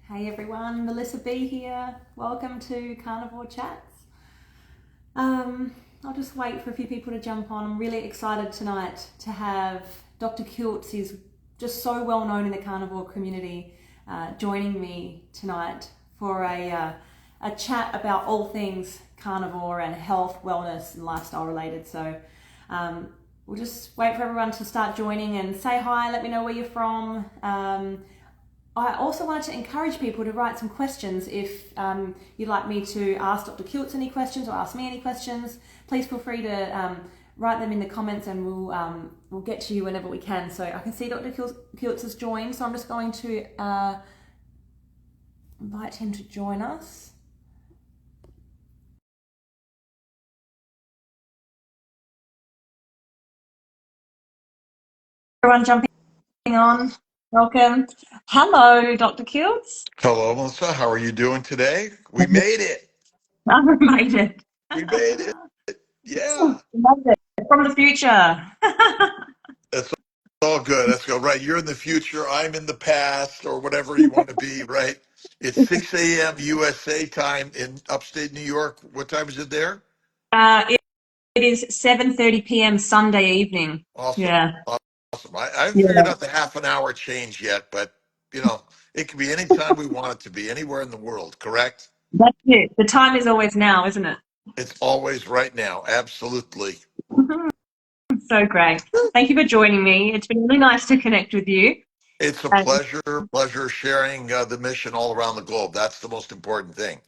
Hey everyone, Melissa B here. Welcome to Carnivore Chats. Um, I'll just wait for a few people to jump on. I'm really excited tonight to have Dr. Kiltz. He's just so well known in the carnivore community, joining me tonight for a chat about all things carnivore and health, wellness, and lifestyle related. So we'll just wait for everyone to start joining and say hi. Let me know where you're from. I also wanted to encourage people to write some questions. If you'd like me to ask Dr. Kiltz any questions or ask me any questions, please feel free to write them in the comments, and we'll get to you whenever we can. So I can see Dr. Kiltz has joined, so I'm just going to invite him to join us. Everyone jumping on. Welcome. Hello, Dr. Kiltz. Hello, Melissa. How are you doing today? We made it. I made it. We made it. Yeah. Love it. From the future. That's all good. That's good. Right. You're in the future. I'm in the past, or whatever you want to be, right? It's 6 a.m. USA time in upstate New York. What time is it there? It is 7:30 p.m. Sunday evening. Awesome. Yeah. Awesome. I haven't figured Yeah. out the half an hour change yet, but you know, it can be any time we want it to be, anywhere in the world, correct? That's it. The time is always now, isn't it? It's always right now. Absolutely. So great. Thank you for joining me. It's been really nice to connect with you. It's a And pleasure sharing the mission all around the globe. That's the most important thing.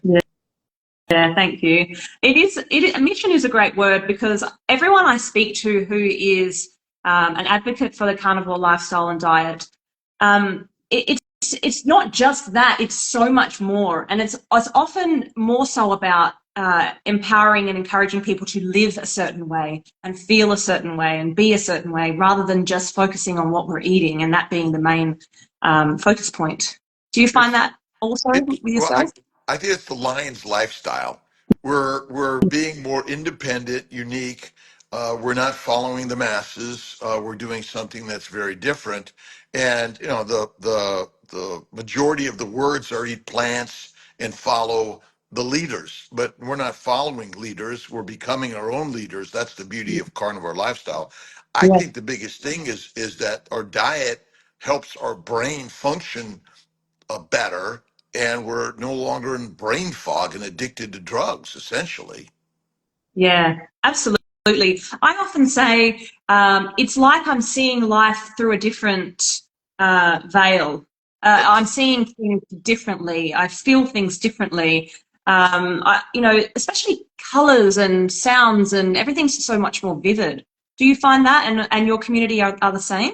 yeah, thank you. Mission is a great word, because everyone I speak to who is an advocate for the carnivore lifestyle and diet, it's not just that, it's so much more. And it's often more so about empowering and encouraging people to live a certain way and feel a certain way and be a certain way, rather than just focusing on what we're eating and that being the main focus point. Do you find It's that also it, with well, yourself? I think it's the Lions lifestyle. We're being more independent, unique. We're not following the masses. We're doing something that's very different. And you know, the majority of the words are eat plants and follow the leaders. But we're not following leaders. We're becoming our own leaders. That's the beauty of carnivore lifestyle. I Yeah. think the biggest thing is that our diet helps our brain function better, and we're no longer in brain fog and addicted to drugs, essentially. Yeah, absolutely. I often say it's like I'm seeing life through a different veil. I'm Yes. seeing things differently. I feel things differently. Especially colors and sounds, and everything's so much more vivid. Do you find that, and your community are the same?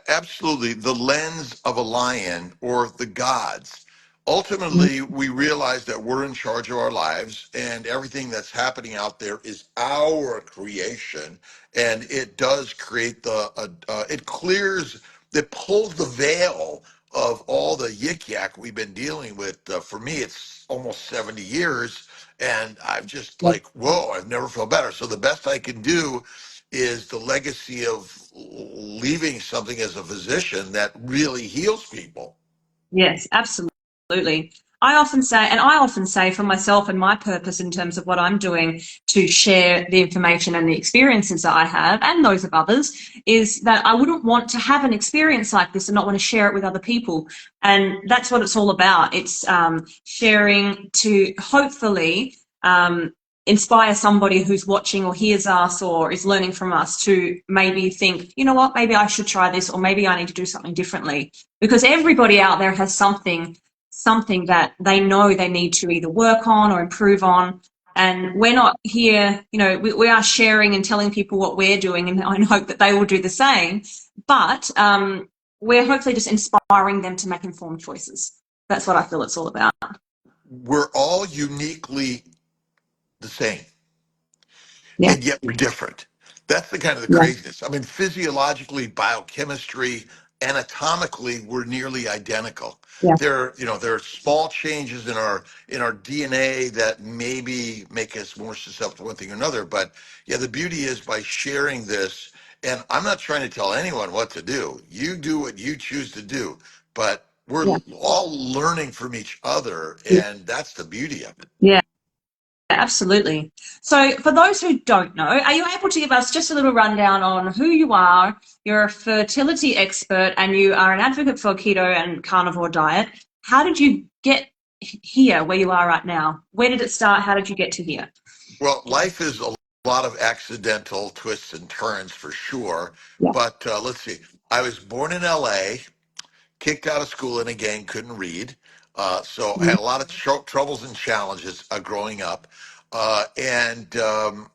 Absolutely. The lens of a lion or the gods. Ultimately, we realize that we're in charge of our lives, and everything that's happening out there is our creation. And it does create it clears, it pulls the veil of all the yik yak we've been dealing with. For me, it's almost 70 years. And I've just like, whoa, I've never felt better. So the best I can do is the legacy of leaving something as a physician that really heals people. Yes, absolutely. I often say for myself and my purpose in terms of what I'm doing to share the information and the experiences that I have and those of others, is that I wouldn't want to have an experience like this and not want to share it with other people. And that's what it's all about. It's sharing to hopefully inspire somebody who's watching or hears us or is learning from us to maybe think, you know what, maybe I should try this, or maybe I need to do something differently, because everybody out there has something that they know they need to either work on or improve on. And we're not here, we are sharing and telling people what we're doing, and I hope that they will do the same. But we're hopefully just inspiring them to make informed choices. That's what I feel it's all about. We're all uniquely the same, Yeah. and yet we're different. That's the kind of the Yeah. craziness. I mean, physiologically, biochemistry, anatomically, we're nearly identical. Yeah. There are small changes in our DNA that maybe make us more susceptible to one thing or another. But yeah, the beauty is by sharing this, and I'm not trying to tell anyone what to do. You do what you choose to do, but we're Yeah. all learning from each other, Yeah. and that's the beauty of it. Yeah. Absolutely. So, for those who don't know, are you able to give us just a little rundown on who you are? You're a fertility expert and you are an advocate for keto and carnivore diet. How did you get here where you are right now? Where did it start? How did you get to here? Well, life is a lot of accidental twists and turns for sure. Yeah. But let's see. I was born in LA, kicked out of school in a gang, couldn't read. So I Mm. had a lot of troubles and challenges growing up. And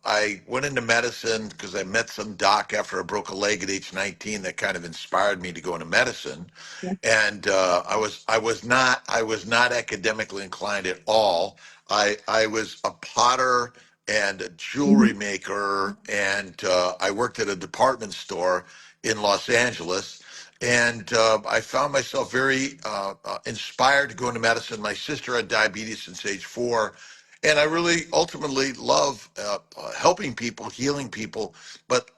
I went into medicine because I met some doc after I broke a leg at age 19 that kind of inspired me to go into medicine. Yeah. And I was not academically inclined at all. I was a potter and a Mhm. jewelry maker, and I worked at a department store in Los Angeles. And I found myself very inspired to go into medicine. My sister had diabetes since age 4, and I really ultimately love helping people, healing people. But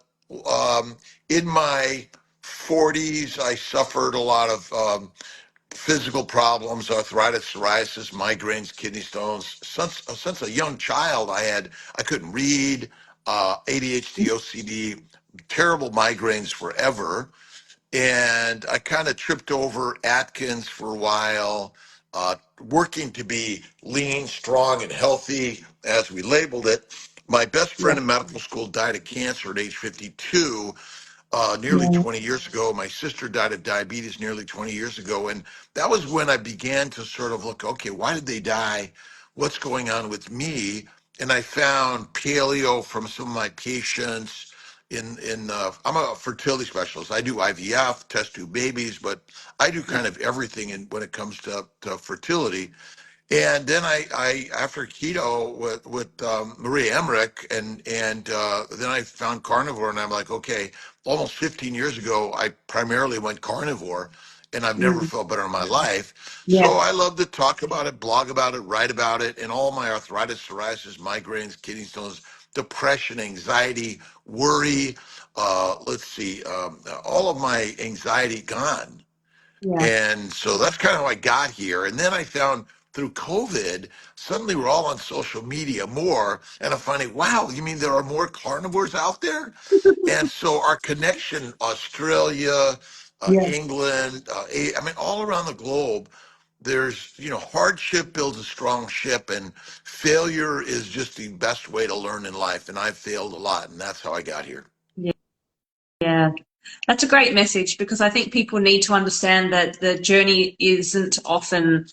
um, in my 40s, I suffered a lot of physical problems: arthritis, psoriasis, migraines, kidney stones. Since a young child, I couldn't read, ADHD, OCD, terrible migraines forever. And I kind of tripped over Atkins for a while, working to be lean, strong, and healthy, as we labeled it. My best Yeah. friend in medical school died of cancer at age 52, nearly Yeah. 20 years ago. My sister died of diabetes nearly 20 years ago. And that was when I began to sort of look, okay, why did they die? What's going on with me? And I found paleo from some of my patients. I'm a fertility specialist. I do IVF, test tube babies, but I do Yeah. kind of everything when it comes to fertility. And then I after keto with Maria Emmerich, and then I found carnivore, and I'm like, okay, almost 15 years ago, I primarily went carnivore, and I've never Mm. felt better in my life. Yeah. So I love to talk about it, blog about it, write about it, and all my arthritis, psoriasis, migraines, kidney stones, depression, anxiety, worry. Let's see, all of my anxiety gone. Yeah. And so that's kind of how I got here. And then I found through COVID, suddenly we're all on social media more. And I'm finding, wow, you mean there are more carnivores out there? And so our connection, Australia, Yeah. England, I mean, all around the globe, there's, hardship builds a strong ship, and failure is just the best way to learn in life. And I've failed a lot, and that's how I got here. Yeah. Yeah. That's a great message because I think people need to understand that the journey isn't often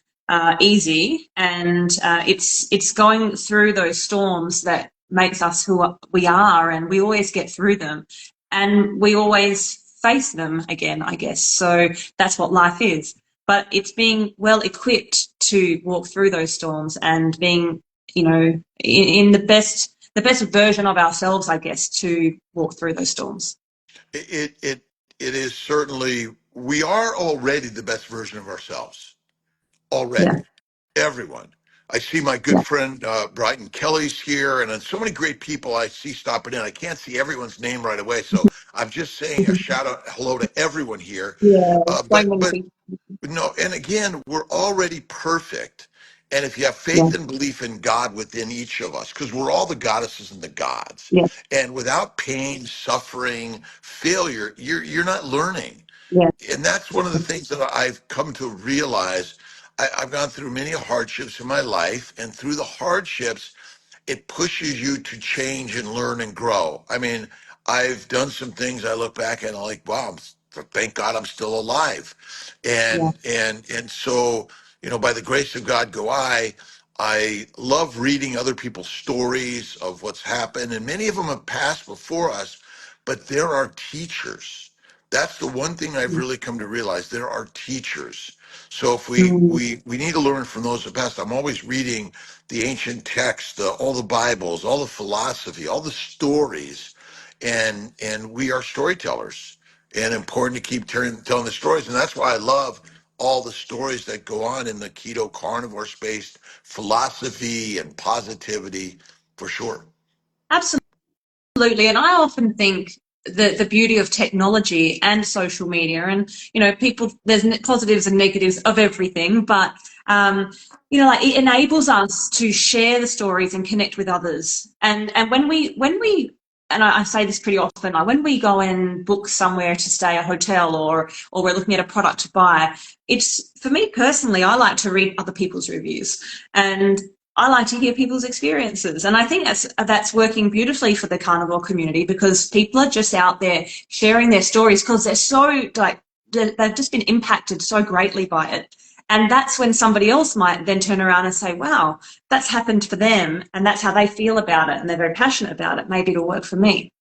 easy, and it's going through those storms that makes us who we are, and we always get through them, and we always face them again, I guess. So that's what life is. But it's being well equipped to walk through those storms and being, in the best version of ourselves, I guess, to walk through those storms. It is certainly, we are already the best version of ourselves Yeah. already. Everyone. I see my good Yeah. friend Brighton Kelly's here, and then so many great people I see stopping in. I can't see everyone's name right away, so I'm just saying a shout out, hello to everyone here. Yeah, Uh, so but many but people. no, and again, we're already perfect. And if you have Yeah, faith and belief in God within each of us, because we're all the goddesses and the gods, yeah, and without pain, suffering, failure, you're not learning. yeah, And that's one of the things that I've come to realize. I've gone through many hardships in my life, and through the hardships, it pushes you to change and learn and grow. I mean, I've done some things I look back and I'm like, wow, thank God I'm still alive. yeah, And so, by the grace of God go I. I love reading other people's stories of what's happened, and many of them have passed before us, but there are teachers. That's the one thing I've really come to realize. There are teachers. So if mm, we need to learn from those of the past. I'm always reading the ancient texts, all the Bibles, all the philosophy, all the stories, and we are storytellers, and important to keep telling the stories. And that's why I love all the stories that go on in the keto carnivore space, philosophy and positivity, for sure. absolutely. And I often think the beauty of technology and social media. And, you know, people, there's positives and negatives of everything, but, you know, like it enables us to share the stories and connect with others. And and I say this pretty often, like when we go and book somewhere to stay, a hotel, or we're looking at a product to buy, it's, for me personally, I like to read other people's reviews. And I like to hear people's experiences. And I think that's working beautifully for the carnivore community, because people are just out there sharing their stories because they're so, like, they've just been impacted so greatly by it. And that's when somebody else might then turn around and say, wow, that's happened for them and that's how they feel about it and they're very passionate about it. Maybe it'll work for me.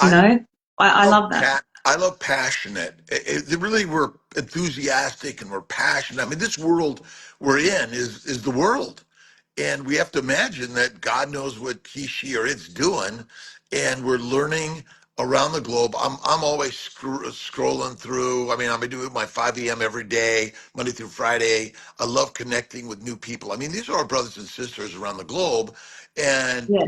You I know, I love love that. I love passionate. Really, we're enthusiastic and we're passionate. I mean, this world we're in is the world, and we have to imagine that God knows what he, she, or it's doing, and we're learning around the globe. I'm always scrolling through. I mean, I'm doing my 5 a.m. every day, Monday through Friday. I love connecting with new people. I mean, these are our brothers and sisters around the globe, and Yeah.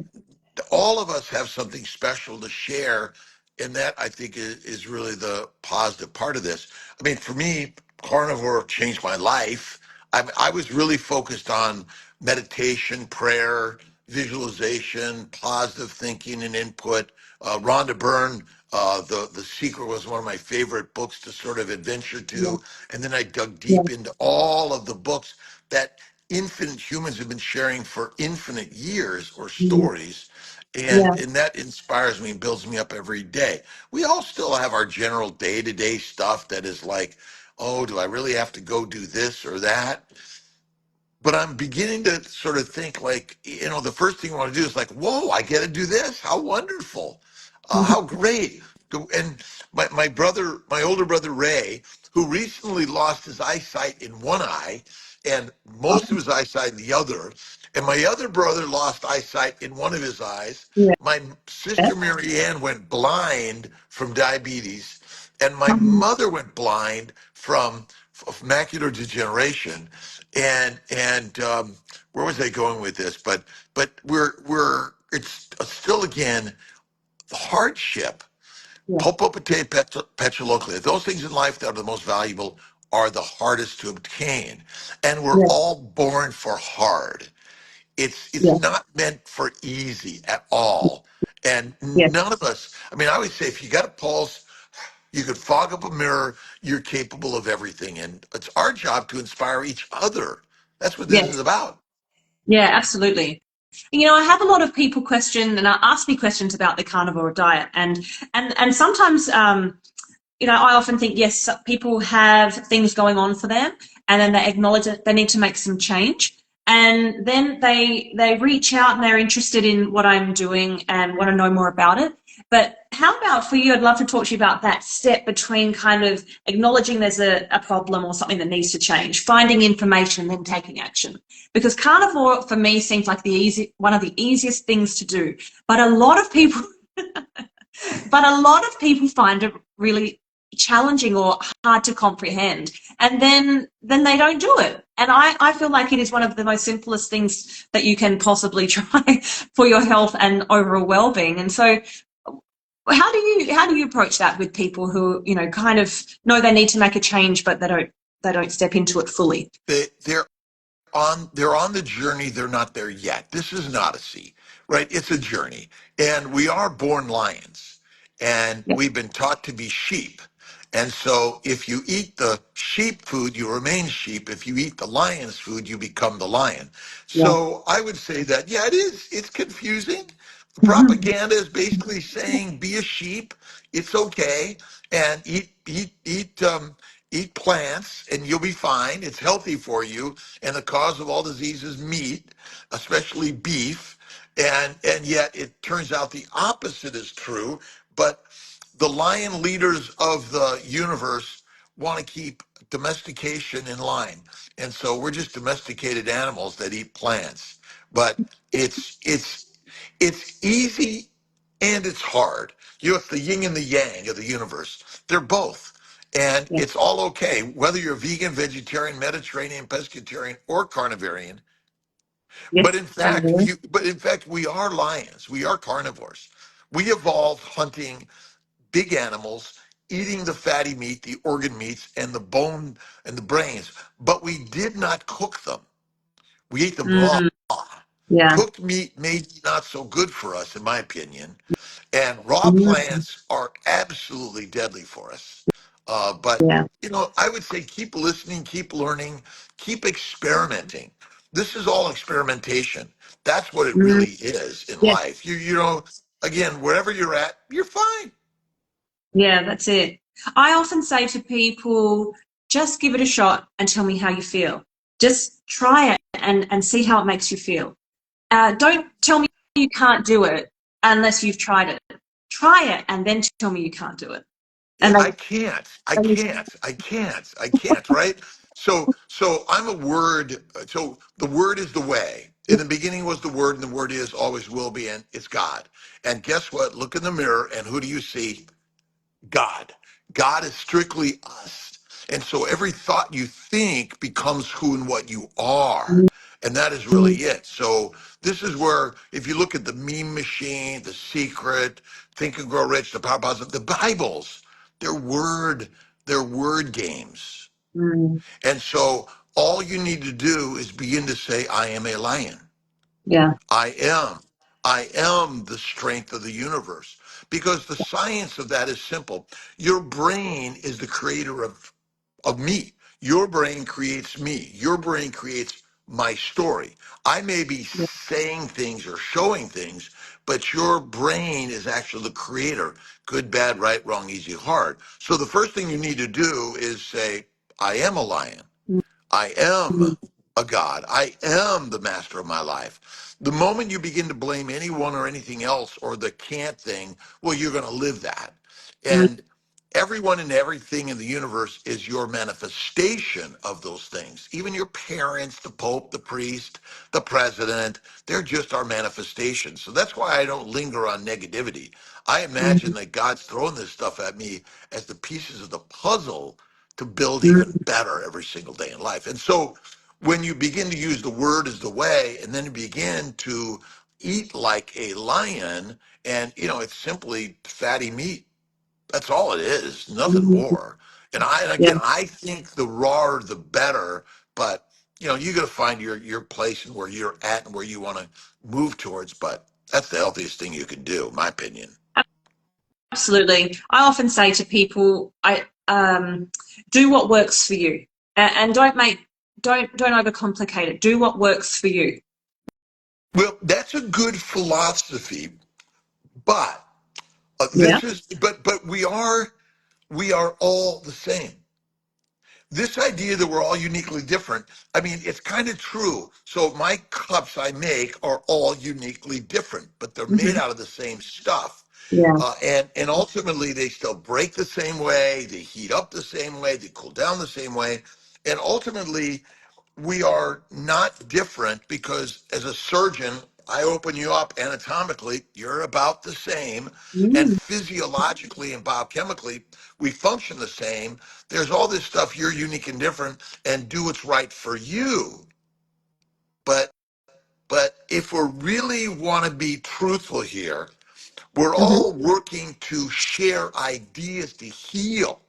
all of us have something special to share, and that I think is really the positive part of this. I mean, for me, carnivore changed my life. I was really focused on meditation, prayer, visualization, positive thinking, and input. Rhonda Byrne, the Secret was one of my favorite books to sort of adventure Yeah. to, and then I dug Yeah. deep into all of the books that infinite humans have been sharing for infinite years, or Yeah. stories, and Yeah. that inspires me and builds me up every day. We all still have our general day-to-day stuff that is like, oh, do I really have to go do this or that? But I'm beginning to sort of think like, the first thing I want to do is like, whoa, I get to do this. How wonderful. How great. And my brother, my older brother Ray, who recently lost his eyesight in one eye and most of his eyesight in the other, and my other brother lost eyesight in one of his eyes. Yeah. My sister Marianne went blind from diabetes, and my mother went blind from macular degeneration. And where was I going with this? But we're it's still again the hardship. Yeah. Pulpo potato petuloclea. Those things in life that are the most valuable are the hardest to obtain, and we're Yeah. all born for hard. It's Yeah. not meant for easy at all. And Yeah. none of us, I mean, I always say if you got a pulse, you could fog up a mirror, you're capable of everything. And it's our job to inspire each other. That's what this Yeah. is about. Yeah, absolutely. You know, I have a lot of people question and ask me questions about the carnivore diet, and sometimes, you know, I often think, yes, people have things going on for them, and then they acknowledge that they need to make some change. And then they reach out and they're interested in what I'm doing and want to know more about it. But how about for you? I'd love to talk to you about that step between kind of acknowledging there's a problem or something that needs to change, finding information, and then taking action. Because carnivore for me seems like one of the easiest things to do. But a lot of people but a lot of people find it really challenging or hard to comprehend, and then they don't do it. And I feel like it is one of the most simplest things that you can possibly try for your health and overall well-being. And so how do you approach that with people who, you know, kind of know they need to make a change but they don't step into it fully? They're they're on the journey, they're not there yet. This is an odyssey, right? It's a journey, and we are born lions, and Yeah. we've been taught to be sheep. And so if you eat the sheep food, you remain sheep. If you eat the lion's food, you become the lion. Yeah. So I would say that, yeah, it's confusing. The Mhm. propaganda is basically saying be a sheep, it's okay, and eat plants and you'll be fine. It's healthy for you, and the cause of all disease is meat, especially beef. And yet it turns out the opposite is true. But the lion leaders of the universe want to keep domestication in line, and so we're just domesticated animals that eat plants. But it's easy and it's hard. It's the yin and the yang of the universe. They're both. And Yeah. it's all okay, whether you're vegan, vegetarian, Mediterranean, pescatarian, or carnivarian. But Yes, in I fact, we are lions. We are carnivores. We evolved hunting big animals, eating the fatty meat, the organ meats, and the bone and the brains, but we did not cook them. We ate them raw. Mm, yeah. Cooked meat may be not so good for us, in my opinion, and raw Mm, plants are absolutely deadly for us. But yeah. I would say keep listening, keep learning, keep experimenting. This is all experimentation. That's what it Mm, really is in yeah. life. Again, wherever you're at, you're fine. Yeah, that's it. I often say to people, just give it a shot and tell me how you feel. Just try it and see how it makes you feel. Don't tell me you can't do it unless you've tried it. Try it and then tell me you can't do it. Yeah, And I can't. I they, can't. I can't. I can't, right? So I'm a word. So the word is the way. In the beginning was the word, and the word is always will be, and it's God. And guess what? Look in the mirror, and who do you see? God. God is strictly us. And so every thought you think becomes who and what you are. And that is really it. So this is where, if you look at the meme machine, the secret, Think and Grow Rich, the Power Positive, the Bibles, they're word, they're word games. mm, And so all you need to do is begin to say, I am a lion. yeah. I am. I am the strength of the universe. Because the science of that is simple. Your brain is the creator of me. Your brain creates me. Your brain creates my story. I may be Yeah. saying things or showing things, but your brain is actually the creator. Good, bad, right, wrong, easy, hard. So the first thing you need to do is say, I am a lion. I am Mm, a God. I am the master of my life. The moment you begin to blame anyone or anything else or the can't thing, well, you're going to live that. mm, And everyone and everything in the universe is your manifestation of those things. Even your parents, the Pope, the priest, the president, they're just our manifestation. So that's why I don't linger on negativity. I imagine mm, that God's throwing this stuff at me as the pieces of the puzzle to build even mm, better every single day in life. And so when you begin to use the word as the way and then you begin to eat like a lion, and it's simply fatty meat. That's all it is, nothing mm, more. And yeah. again, I think the rawer the better, but you got to find your place and where you're at and where you want to move towards, but that's the healthiest thing you can do, in my opinion. Absolutely. I often say to people, I do what works for you, and don't overcomplicate it. Do what works for you. Well, that's a good philosophy, but Yeah. but we are all the same. This idea that we're all uniquely different, I mean, it's kind of true. So my cups I make are all uniquely different, but they're made Hmm. out of the same stuff. Yeah. And ultimately they still break the same way, they heat up the same way, they cool down the same way. And ultimately we are not different because as a surgeon, I open you up anatomically, you're about the same. And Mm, physiologically and biochemically, we function the same. There's all this stuff, you're unique and different, and do what's right for you. But if we really want to be truthful here, we're hmm. all working to share ideas to heal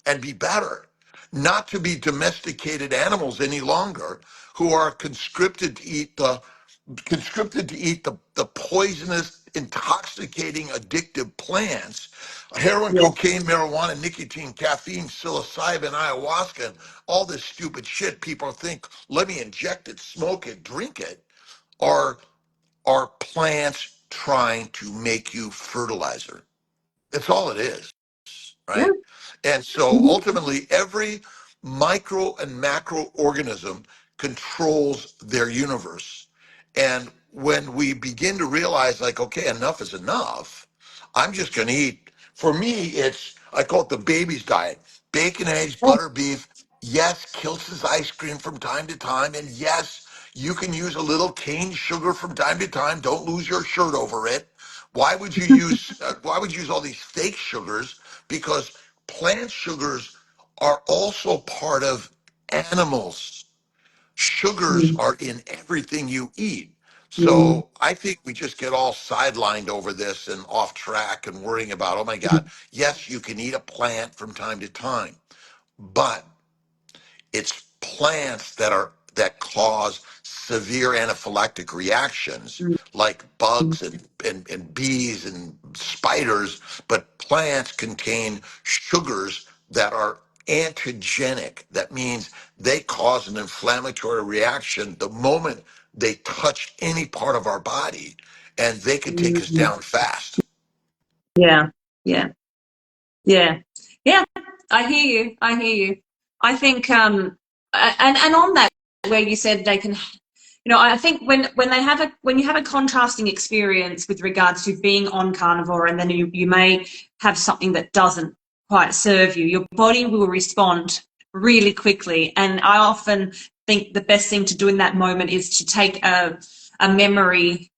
and be better, not to be domesticated animals any longer who are conscripted to eat the poisonous, intoxicating, addictive plants, heroin, Yeah. cocaine, marijuana, nicotine, caffeine, psilocybin, ayahuasca, and all this stupid shit. People think, let me inject it, smoke it, drink it, are plants trying to make you fertilizer. That's all it is, Yeah. right? And so Hmm. ultimately, every micro and macro organism controls their universe. And when we begin to realize, like, okay, enough is enough, I'm just going to eat. For me, I call it the baby's diet: bacon, eggs, Oh, butter, beef. Yes, Kiltz's ice cream from time to time. And yes, you can use a little cane sugar from time to time. Don't lose your shirt over it. Why would you use all these fake sugars? Because plant sugars are also part of animals. Sugars mm, are in everything you eat. Mm, So I think we just get all sidelined over this and off track and worrying about, oh my God, yes, you can eat a plant from time to time, but it's plants that cause severe anaphylactic reactions mm, like mm, bugs and bees and spiders, but plants contain sugars that are antigenic. That means they cause an inflammatory reaction the moment they touch any part of our body, and they can take us mm. down fast. Yeah, yeah, yeah, yeah. I hear you. I hear you. I think, and on that, where you said they can, I think when they have when you have a contrasting experience with regards to being on carnivore, and then you may have something that doesn't quite serve you, your body will respond really quickly. And I often think the best thing to do in that moment is to take a memory,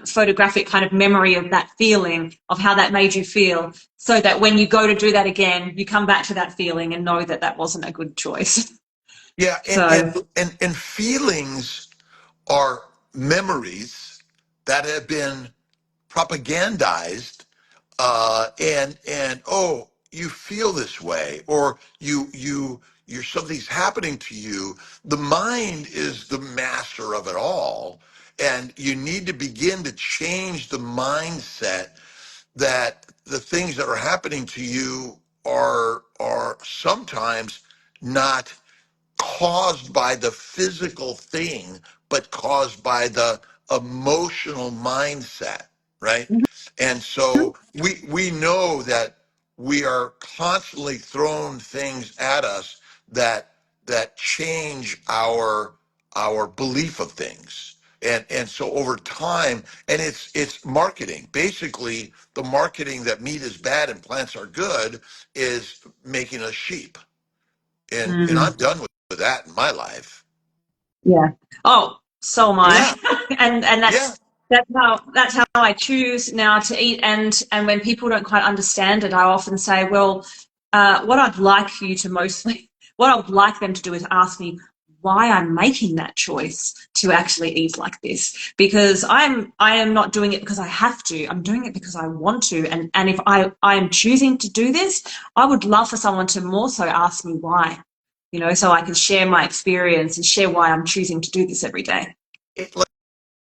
photographic kind of memory of that feeling, of how that made you feel, so that when you go to do that again, you come back to that feeling and know that that wasn't a good choice. Yeah, So, and feelings are memories that have been propagandized, and oh, you feel this way, or you're something's happening to you. The mind is the master of it all, and you need to begin to change the mindset that the things that are happening to you are sometimes not caused by the physical thing, but caused by the emotional mindset, right? And so we know that we are constantly thrown things at us that change our belief of things. And so over time, and it's marketing. Basically, the marketing that meat is bad and plants are good is making us sheep. And I'm mm. done with that in my life. Yeah. Oh, so am I. Yeah, And yeah. that's how I choose now to eat. And when people don't quite understand it, I often say, well, what I'd like for you to mostly, what I would like them to do is ask me why I'm making that choice to actually eat like this. Because I am not doing it because I have to. I'm doing it because I want to. And if I am choosing to do this, I would love for someone to more so ask me why, so I can share my experience and share why I'm choosing to do this every day.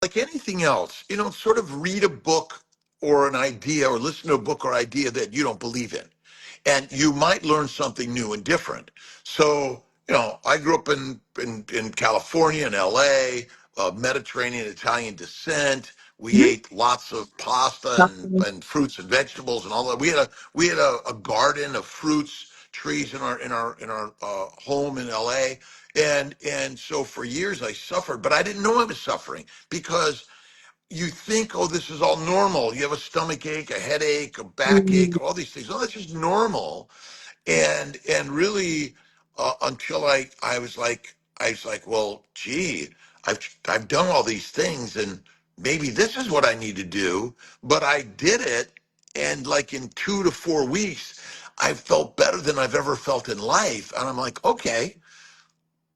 Like anything else, sort of read a book or an idea or listen to a book or idea that you don't believe in. And you might learn something new and different. So, I grew up in California and LA, Mediterranean Italian descent. We Mm-hmm. ate lots of pasta and fruits and vegetables and all that. We had a garden of fruits, trees in our home in LA. And so for years I suffered, but I didn't know I was suffering because you think, oh, this is all normal. You have a stomach ache, a headache, a backache, all these things. Oh, that's just normal. And really, until I was like, well, gee, I've done all these things, and maybe this is what I need to do. But I did it, and like in 2 to 4 weeks, I felt better than I've ever felt in life. And I'm like, okay,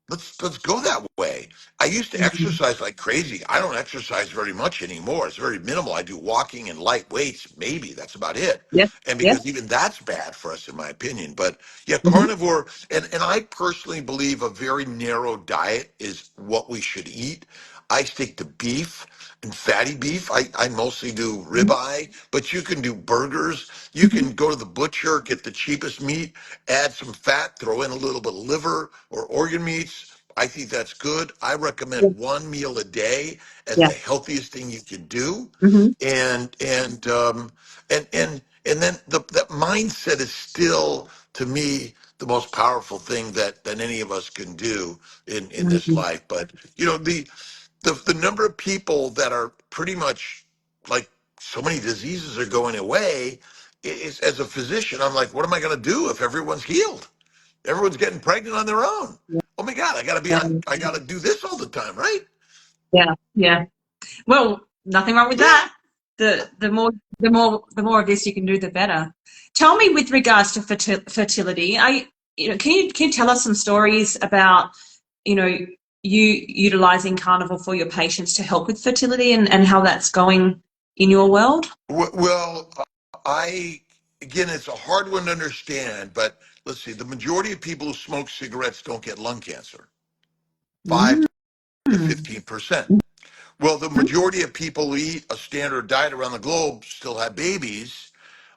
let's go that way. I used to Mm-hmm. exercise like crazy. I don't exercise very much anymore. It's very minimal. I do walking and light weights, maybe that's about it. Yep. And Yep. because even that's bad for us, in my opinion. But yeah, Mm-hmm. carnivore, and I personally believe a very narrow diet is what we should eat. I stick to beef and fatty beef. I mostly do ribeye, but you can do burgers. You Mm-hmm. can go to the butcher, get the cheapest meat, add some fat, throw in a little bit of liver or organ meats. I think that's good. I Yeah. recommend one meal a day as Yeah. the healthiest thing you can do. Mm-hmm. And then that mindset is still, to me, the most powerful thing that any of us can do in this Mm-hmm. life. But the number of people that are pretty much like, so many diseases are going away is, as a physician, I'm like, what am I going to do if everyone's healed? Everyone's getting pregnant on their own. Oh my God, Yeah. I got to do this all the time, right? Yeah. Yeah. Well, nothing wrong with Yeah. that. The more of this you can do, the better. Tell me, with regards to fertility, can you tell us some stories about, you know you utilizing carnivore for your patients to help with fertility and how that's going in your world? Well, again, it's a hard one to understand, but let's see, the majority of people who smoke cigarettes don't get lung cancer, 5 Mm. to 15%. Well, the majority of people who eat a standard diet around the globe still have babies,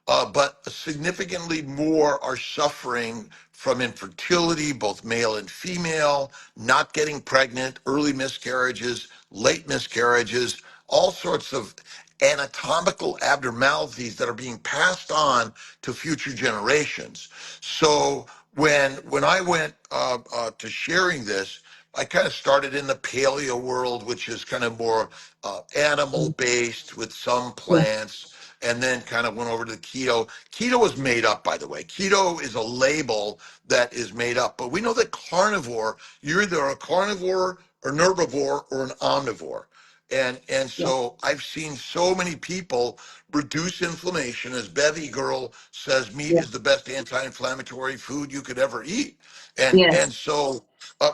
but significantly more are suffering from infertility, both male and female, not getting pregnant, early miscarriages, late miscarriages, all sorts of anatomical abnormalities that are being passed on to future generations. So when I went to sharing this, I kind of started in the paleo world, which is kind of more animal based with some Yeah. plants, and then kind of went over to the keto. Keto is made up, by the way. Keto is a label that is made up. But we know that carnivore, you're either a carnivore or an herbivore or an omnivore. And Yeah. so I've seen so many people reduce inflammation. As Bevy Girl says, meat Yeah. is the best anti-inflammatory food you could ever eat. And Yes. so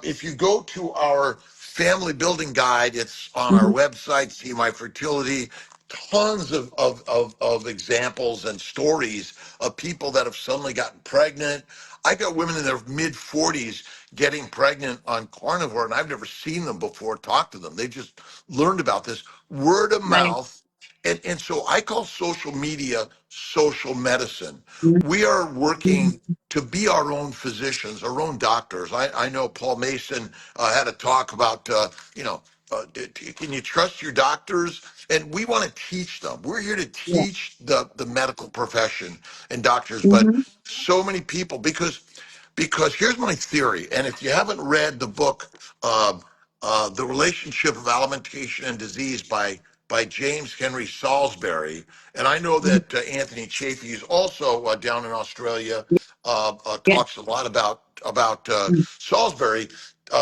if you go to our family building guide, it's on our Mhm. website, See My Fertility, tons of examples and stories of people that have suddenly gotten pregnant. I got women in their mid 40s getting pregnant on carnivore, and I've never seen them before, talk to them. They just learned about this word of Amazing. mouth. And so I call social media social medicine. Mhm. We are working to be our own physicians, our own doctors. I know Paul Mason had a talk about, can you trust your doctors? And we want to teach them. We're here to Yeah. teach the medical profession and doctors, but Mhm. so many people, because here's my theory, and if you haven't read the book, The Relationship of Alimentation and Disease by James Henry Salisbury, and I know Mhm. that Anthony Chafee is also down in Australia, Yeah. talks a lot about Mhm. Salisbury.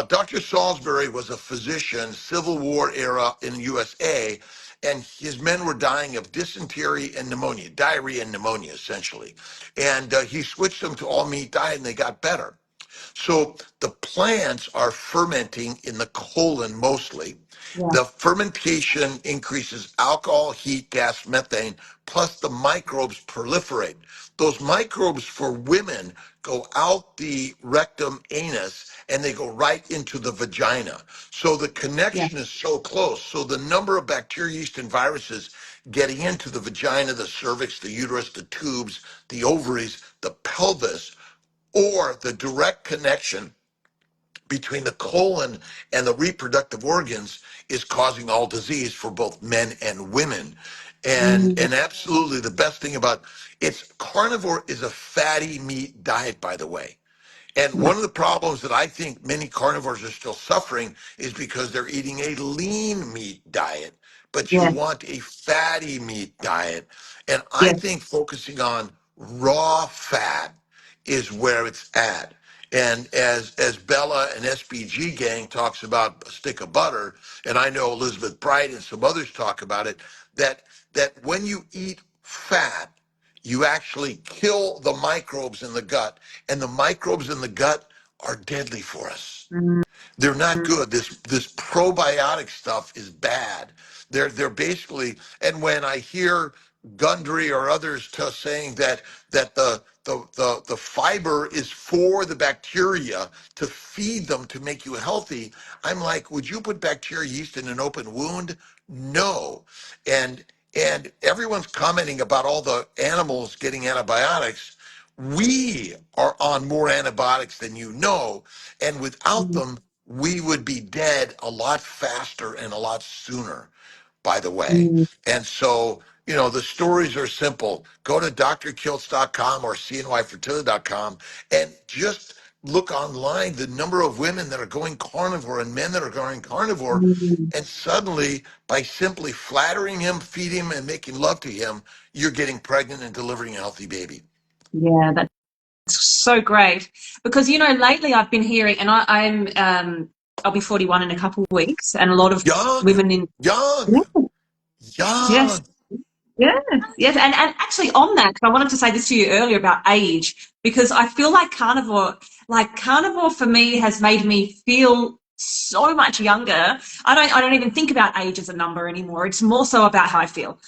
Dr. Salisbury was a physician, Civil War era in the USA, and his men were dying of dysentery and pneumonia, diarrhea and pneumonia, essentially. And he switched them to all meat diet, and they got better. So the plants are fermenting in the colon mostly. Yeah. The fermentation increases alcohol, heat, gas, methane, plus the microbes proliferate. Those microbes for women go out the rectum anus and they go right into the vagina. So the Yeah. connection is so close. So the number of bacteria, yeast, and viruses getting into the vagina, the cervix, the uterus, the tubes, the ovaries, the pelvis, or the direct connection between the colon and the reproductive organs is causing all disease for both men and women. And Mhm. and absolutely the best thing about it's carnivore is a fatty meat diet, by the way. And Yeah. one of the problems that I think many carnivores are still suffering is because they're eating a lean meat diet, but you Yeah. want a fatty meat diet. And I Yeah. think focusing on raw fat is where it's at. And as Bella and SBG Gang talks about a stick of butter, and I know Elizabeth Bright and some others talk about it, that when you eat fat, you actually kill the microbes in the gut, and the microbes in the gut are deadly for us. Mhm. They're not good. This probiotic stuff is bad. They're basically, and when I hear Gundry or others saying that the fiber is for the bacteria to feed them to make you healthy, I'm like, would you put bacteria yeast in an open wound? No. And and everyone's commenting about all the animals getting antibiotics. We are on more antibiotics than you know, and without Mhm. them, we would be dead a lot faster and a lot sooner, by the way. Mhm. And so, the stories are simple. Go to drkiltz.com or cnyfertility.com and just look online the number of women that are going carnivore and men that are going carnivore. Mhm. And suddenly, by simply flattering him, feeding him, and making love to him, you're getting pregnant and delivering a healthy baby. Yeah, that's so great. Because, lately I've been hearing, and I'll be 41 in a couple of weeks, and a lot of Young, women in, young, yeah, yes, young. yes, yes. And actually on that, 'cause I wanted to say this to you earlier about age, because I feel like carnivore for me has made me feel so much younger. I don't even think about age as a number anymore. It's more so about how I feel.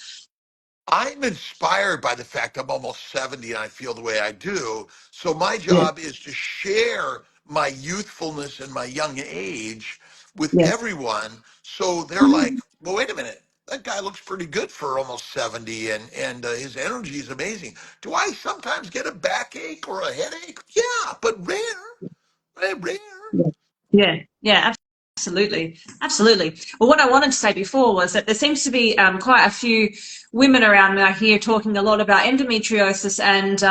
I'm inspired by the fact I'm almost 70 and I feel the way I do. So my Yeah. job is to share my youthfulness and my young age with Yes. everyone. So they're like, well, wait a minute. That guy looks pretty good for almost 70 and his energy is amazing. Do I sometimes get a backache or a headache? Yeah, but rare, rare. Yeah, yeah, absolutely, absolutely. Well, what I wanted to say before was that there seems to be quite a few women around me I hear talking a lot about endometriosis and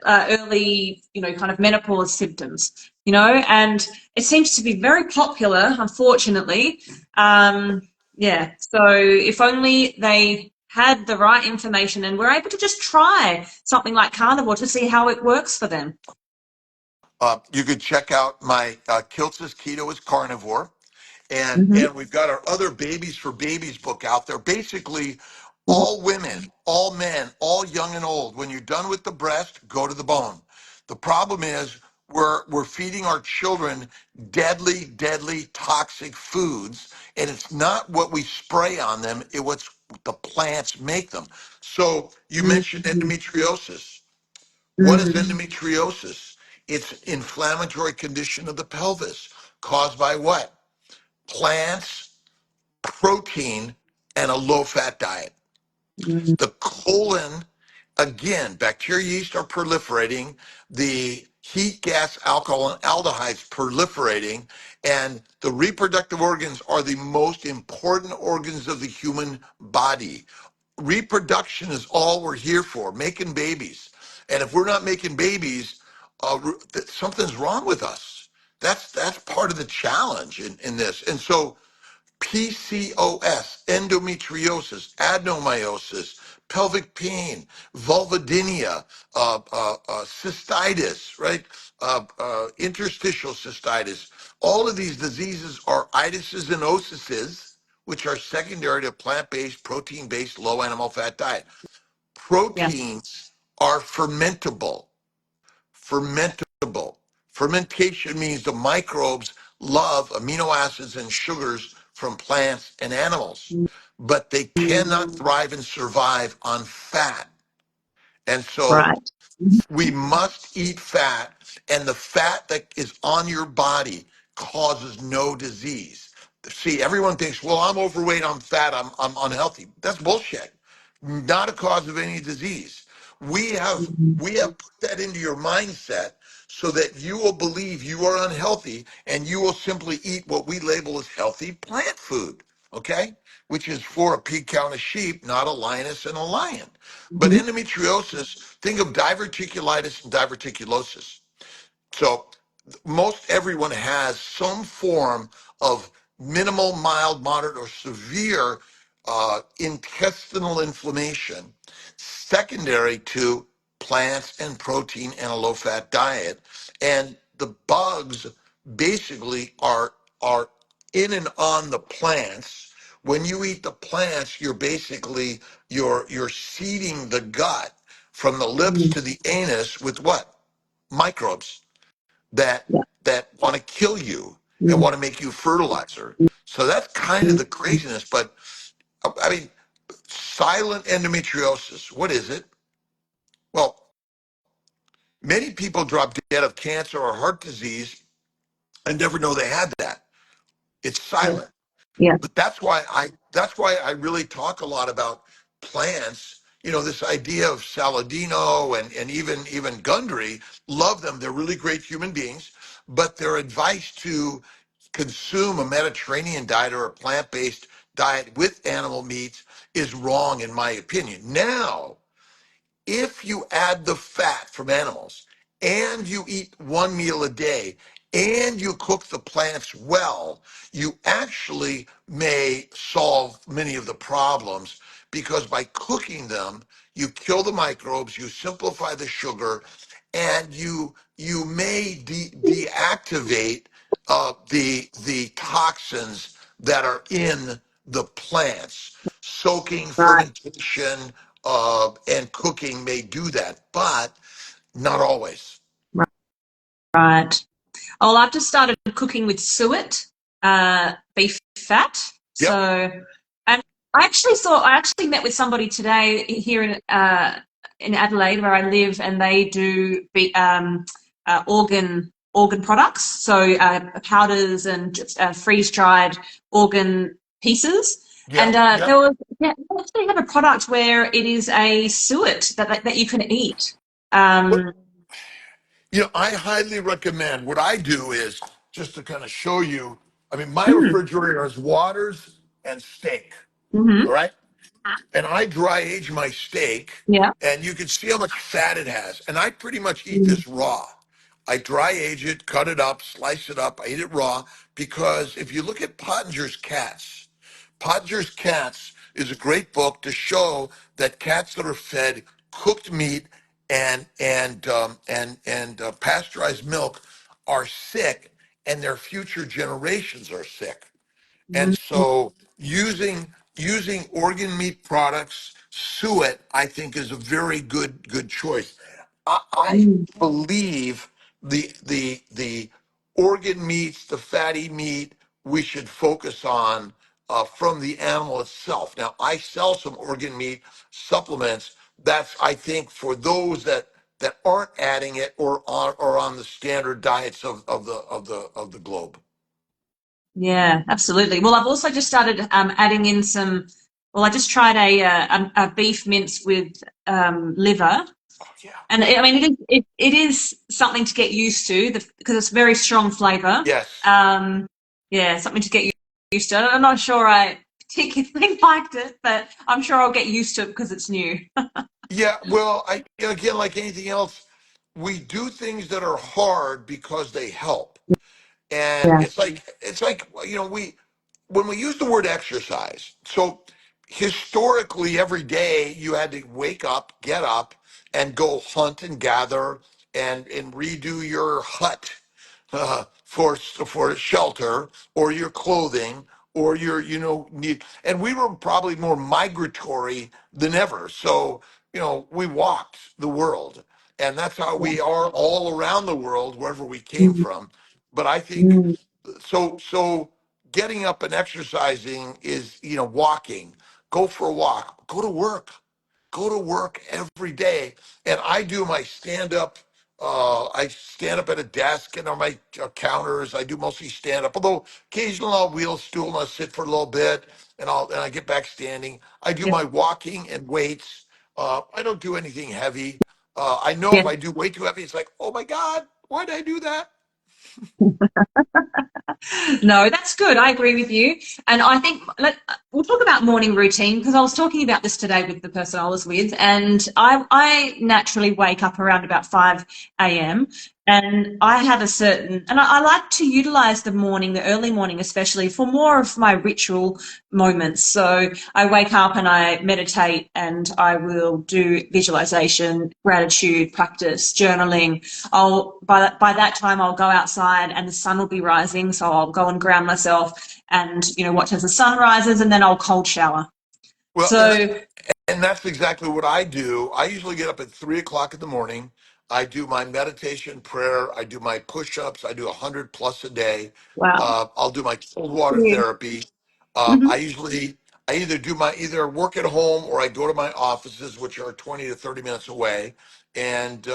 early, kind of menopause symptoms. And it seems to be very popular, unfortunately. Yeah, so if only they had the right information and were able to just try something like Carnivore to see how it works for them. You could check out my Kiltz's Keto is Carnivore. And Hmm. and we've got our other Babies for Babies book out there. Basically, all women, all men, all young and old, when you're done with the breast, go to the bone. The problem is we're feeding our children deadly, deadly toxic foods, and it's not what we spray on them, it what's the plants make them. So you mentioned endometriosis. What is Mm-hmm. endometriosis? It's inflammatory condition of the pelvis caused by what? Plants, protein, and a low fat diet. The colon, again, bacteria yeast are proliferating, the heat gas, alcohol, and aldehydes proliferating, and the reproductive organs are the most important organs of the human body. Reproduction is all we're here for, making babies. And if we're not making babies, something's wrong with us. That's part of the challenge in this. And so PCOS, endometriosis, adenomyosis, pelvic pain, vulvodynia, cystitis, right? Interstitial cystitis. All of these diseases are itises and osises, which are secondary to plant-based, protein-based, low animal fat diet. Yeah. Proteins are fermentable. Fermentable. Fermentation means the microbes love amino acids and sugars from plants and animals, but they cannot thrive and survive on fat. And so Right. we must eat fat, and the fat that is on your body causes no disease. See, everyone thinks, well, I'm overweight, I'm fat, I'm unhealthy. That's bullshit. Not a cause of any disease. We have put that into your mindset so that you will believe you are unhealthy and you will simply eat what we label as healthy plant food, okay? Which is for a pig cow and a sheep, not a lioness and a lion. But Mhm. endometriosis, think of diverticulitis and diverticulosis. So most everyone has some form of minimal, mild, moderate, or severe intestinal inflammation secondary to plants and protein and a low-fat diet. And the bugs basically are in and on the plants. When you eat the plants, you're seeding the gut from the lips Mhm. to the anus with what? Microbes that Yeah. that want to kill you and Mhm. want to make you fertilizer. So that's kind of the craziness. But I mean, silent endometriosis, what is it? Well, many people drop dead of cancer or heart disease and never know they had that. It's silent. Yeah. But that's why I really talk a lot about plants. This idea of Saladino and even Gundry, love them. They're really great human beings, but their advice to consume a Mediterranean diet or a plant-based diet with animal meats is wrong in my opinion. Now, if you add the fat from animals and you eat one meal a day and you cook the plants well, you actually may solve many of the problems because by cooking them, you kill the microbes, you simplify the sugar, and you may deactivate the toxins that are in the plants. Soaking, Right. fermentation, and cooking may do that, but not always. Right. Oh, I've just started cooking with suet, beef fat. Yep. So, and I actually met with somebody today here in Adelaide where I live, and they do organ products, so powders and freeze dried organ pieces. And Yep. Yep. they actually have a product where it is a suet that you can eat. What, Um, I highly recommend what I do is just to kind of show you. I mean, my mm, refrigerator has waters and steak. mhm, All right. And I dry age my steak, yeah. and you can see how much fat it has. And I pretty much eat Mm, this raw. I dry age it, cut it up, slice it up. I eat it raw because if you look at Pottinger's Cats is a great book to show that cats that are fed cooked meat and pasteurized milk are sick, and their future generations are sick. And mm, so using organ meat products, suet, I think is a very good choice. I mm. believe the organ meats, the fatty meat, we should focus on from the animal itself. Now, I sell some organ meat supplements. That's I think for those that aren't adding it or on the standard diets of the globe. Yeah, absolutely. Well, I've also just started adding in some. Well, I just tried a beef mince with liver, Oh, yeah. and I mean it is something to get used to because it's very strong flavor. Yes. Um, yeah, something to get used to. I'm not sure I particularly liked it, but I'm sure I'll get used to it because it's new. Yeah, well, again, like anything else, we do things that are hard because they help. And Yeah, it's like we when we use the word exercise. So historically, every day you had to wake up, get up, and go hunt and gather and redo your hut for shelter or your clothing or your need. And we were probably more migratory than ever. So we walked the world, and that's how yeah. we are all around the world wherever we came Mm, from. But I think mm, so getting up and exercising is walking. Go for a walk, go to work every day. And I do my stand up. I stand up at a desk and on my counters. I do mostly stand up, although occasionally I'll wheel a stool and I'll sit for a little bit and I get back standing. I do yeah, my walking and weights. I don't do anything heavy. I know if yeah. I do way too heavy, it's like, oh my God, why did I do that? No, that's good. I agree with you. And I think we'll talk about morning routine because I was talking about this today with the person I was with, and I naturally wake up around about 5 a.m. And I have a certain, and I like to utilize the morning, the early morning, especially for more of my ritual moments. So I wake up and I meditate and I will do visualization, gratitude practice, journaling. By that time I'll go outside and the sun will be rising, so I'll go and ground myself and watch as the sun rises, and then I'll cold shower. Well, So and that's exactly what I do. I usually get up at 3 o'clock in the morning. I do my meditation prayer. I do my push-ups. I do 100 plus a day. wow. I'll do my cold water Yeah. therapy. Hmm. I either work at home or I go to my offices, which are 20 to 30 minutes away. And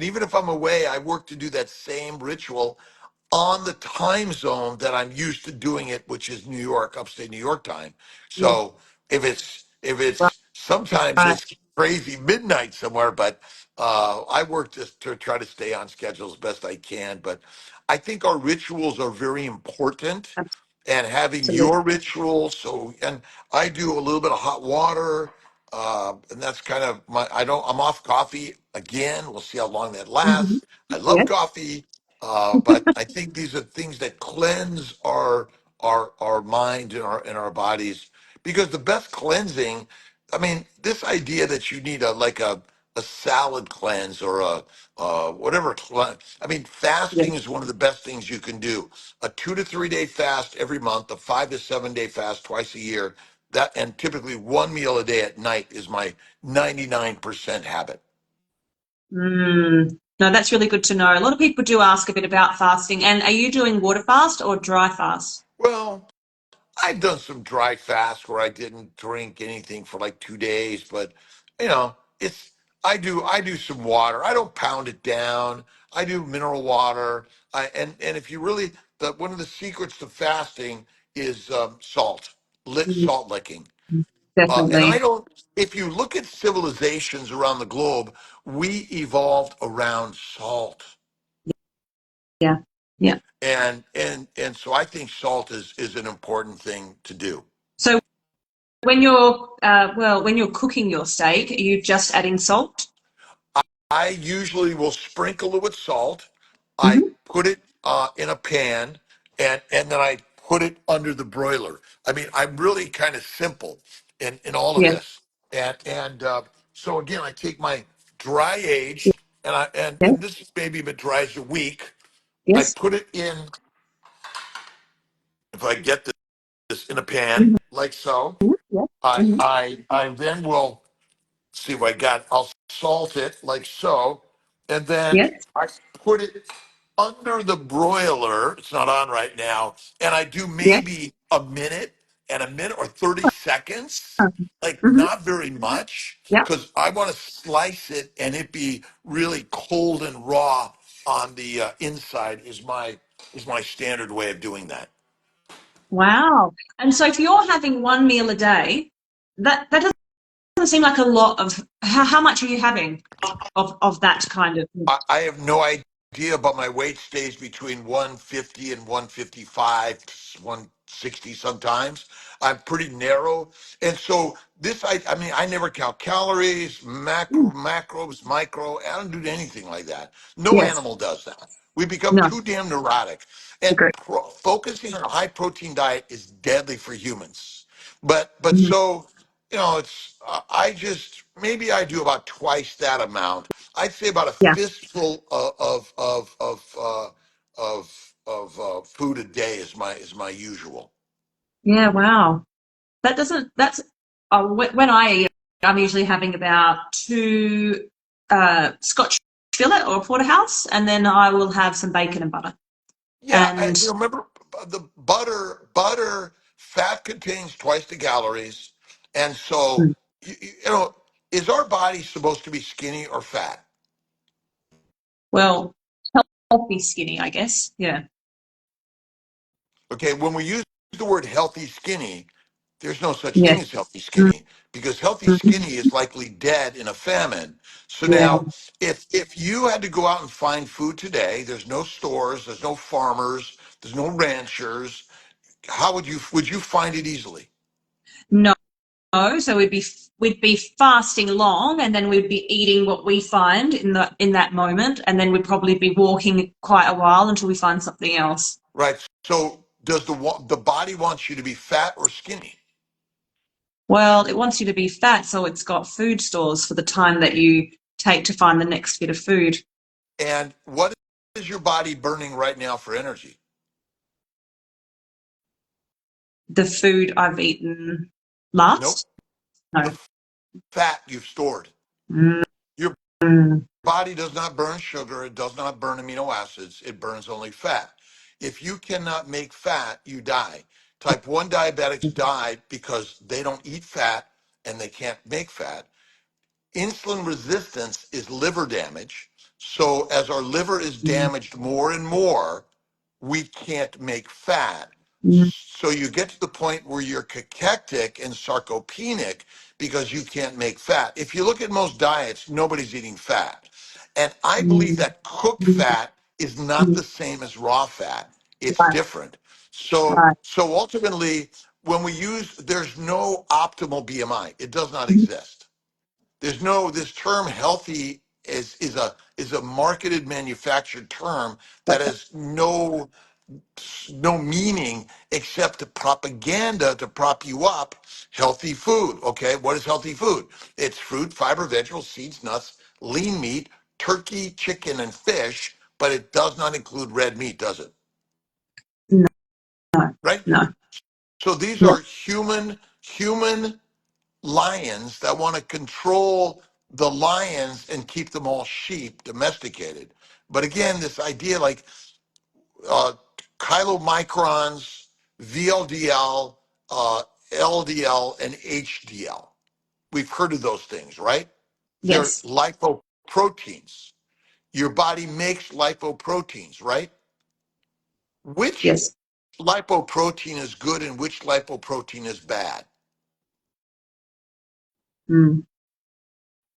even if I'm away, I work to do that same ritual on the time zone that I'm used to doing it, which is New York, upstate New York time. Yeah. So if it's sometimes Right. it's crazy midnight somewhere, but I work to try to stay on schedule as best I can. But I think our rituals are very important, and having Absolutely. your rituals. And I do a little bit of hot water, and that's kind of I'm off coffee again. We'll see how long that Hmm. lasts. I love Yeah. coffee, but I think these are things that cleanse our mind and our bodies, because the best cleansing, I mean, this idea that you need a salad cleanse or a whatever I mean, Yeah. fasting is one of the best things you can do. A 2 to 3 day fast every month, a 5 to 7 day fast twice a year. That, and typically one meal a day at night is my 99% habit. Mm. No, that's really good to know. A lot of people do ask a bit about fasting. And are you doing water fast or dry fast? Well, I've done some dry fast where I didn't drink anything for like 2 days, but you know, it's I do some water. I don't pound it down. I do mineral water. And if you really the one of the secrets to fasting is Mm, salt licking. And I definitely. don't. If you look at civilizations around the globe, we evolved around salt, Yeah. Yeah. and so I think salt is an important thing to do. So when you're cooking your steak, are you just adding salt? I usually will sprinkle it with salt. I Hmm. put it in a pan, and then I put it under the broiler. I mean, I'm really kind of simple in all of Yeah. this. And so again, I take my dry aged, and I Yeah. and this is maybe if it dries a week. I Yes. put it in. If I get this in a pan Hmm. like so, Yeah. I Hmm. I I then will see what I got. I'll salt it like so, and then Yes. I put it under the broiler. It's not on right now, and I do Yeah. maybe a minute or 30 seconds, like Hmm. not very much, Yeah. because I want to slice it and it be really cold and raw on the inside. Is my standard way of doing that. Wow. And so if you're having one meal a day, that doesn't seem like a lot of how much are you having of that kind of I have no idea, but my weight stays between 150 and 155, 160 sometimes. I'm pretty narrow. And so I mean, I never count calories, macros, micro. I don't do anything like that. No yes. animal does that. We become No. too damn neurotic. And Agree. focusing on a high protein diet is deadly for humans. But Mhm. so, it's, I just, maybe I do about twice that amount. I'd say about a Yeah. fistful of food a day is my usual. Yeah. Wow. That doesn't, that's, when I eat, I'm usually having about two Scotch fillet or porterhouse, and then I will have some bacon and butter. Yeah, And remember the butter fat contains twice the calories, and so mm, you know is our body supposed to be skinny or fat? well, healthy skinny, I guess. Yeah. Okay, when we use the word healthy skinny, there's no such Yeah. thing as healthy Mm, skinny because healthy mm, skinny is likely dead in a famine. So yeah. now, if you had to go out and find food today, there's no stores, there's no farmers, there's no ranchers. How would you find it easily? No. So we'd be fasting long, and then we'd be eating what we find in that moment, and then we'd probably be walking quite a while until we find something else. Right. So does the body wants you to be fat or skinny? Well, it wants you to be fat, so it's got food stores for the time that you take to find the next bit of food. And what is your body burning right now for energy? The food I've eaten Nope. last? No. The fat you've stored. Mm, Your mm, body does not burn sugar. It does not burn amino acids. It burns only fat. If you cannot make fat, you die. Type 1 diabetics die because they don't eat fat and they can't make fat. Insulin resistance is liver damage. So as our liver is mm, damaged more and more, we can't make fat. mm, So you get to the point where you're cachectic and sarcopenic because you can't make fat. If you look at most diets, nobody's eating fat. And I believe mm, that cooked mm, fat is not mm. the same as raw fat. It's Right, different. So right. so ultimately, when we use, there's no optimal BMI. It does not Mhm. exist. There's no, this term healthy is a marketed manufactured term that has no meaning except the propaganda to prop you up. Healthy food. Okay, what is healthy food? It's fruit, fiber, vegetables, seeds, nuts, lean meat, turkey, chicken, and fish, but it does not include red meat, does it? No, no, Right? no. So these Yeah. are human lions that want to control the lions and keep them all sheep, domesticated. But again, this idea like uh, chylomicrons, VLDL, LDL, and HDL. We've heard of those things, right? They're Yes. lipoproteins. Your body makes lipoproteins, right? Which Yes. lipoprotein is good and which lipoprotein is bad? Mm.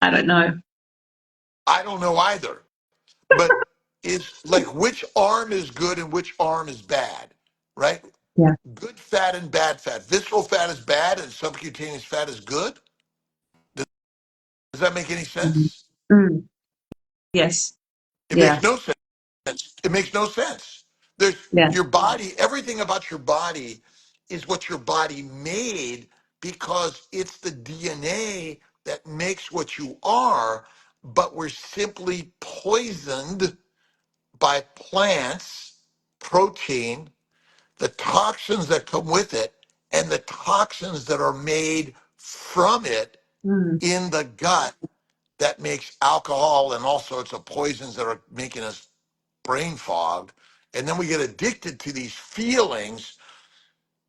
I don't know. I don't know either. But it's like which arm is good and which arm is bad, right? Yeah. Good fat and bad fat. Visceral fat is bad and subcutaneous fat is good. Does that make any Mm. sense? Mm. Yes. It Yeah. makes no sense. It makes no sense. There's Yeah. your body, everything about your body is what your body made because it's the DNA that makes what you are, but we're simply poisoned by plants, protein, the toxins that come with it, and the toxins that are made from it Mm. in the gut that makes alcohol and all sorts of poisons that are making us brain fog. And then we get addicted to these feelings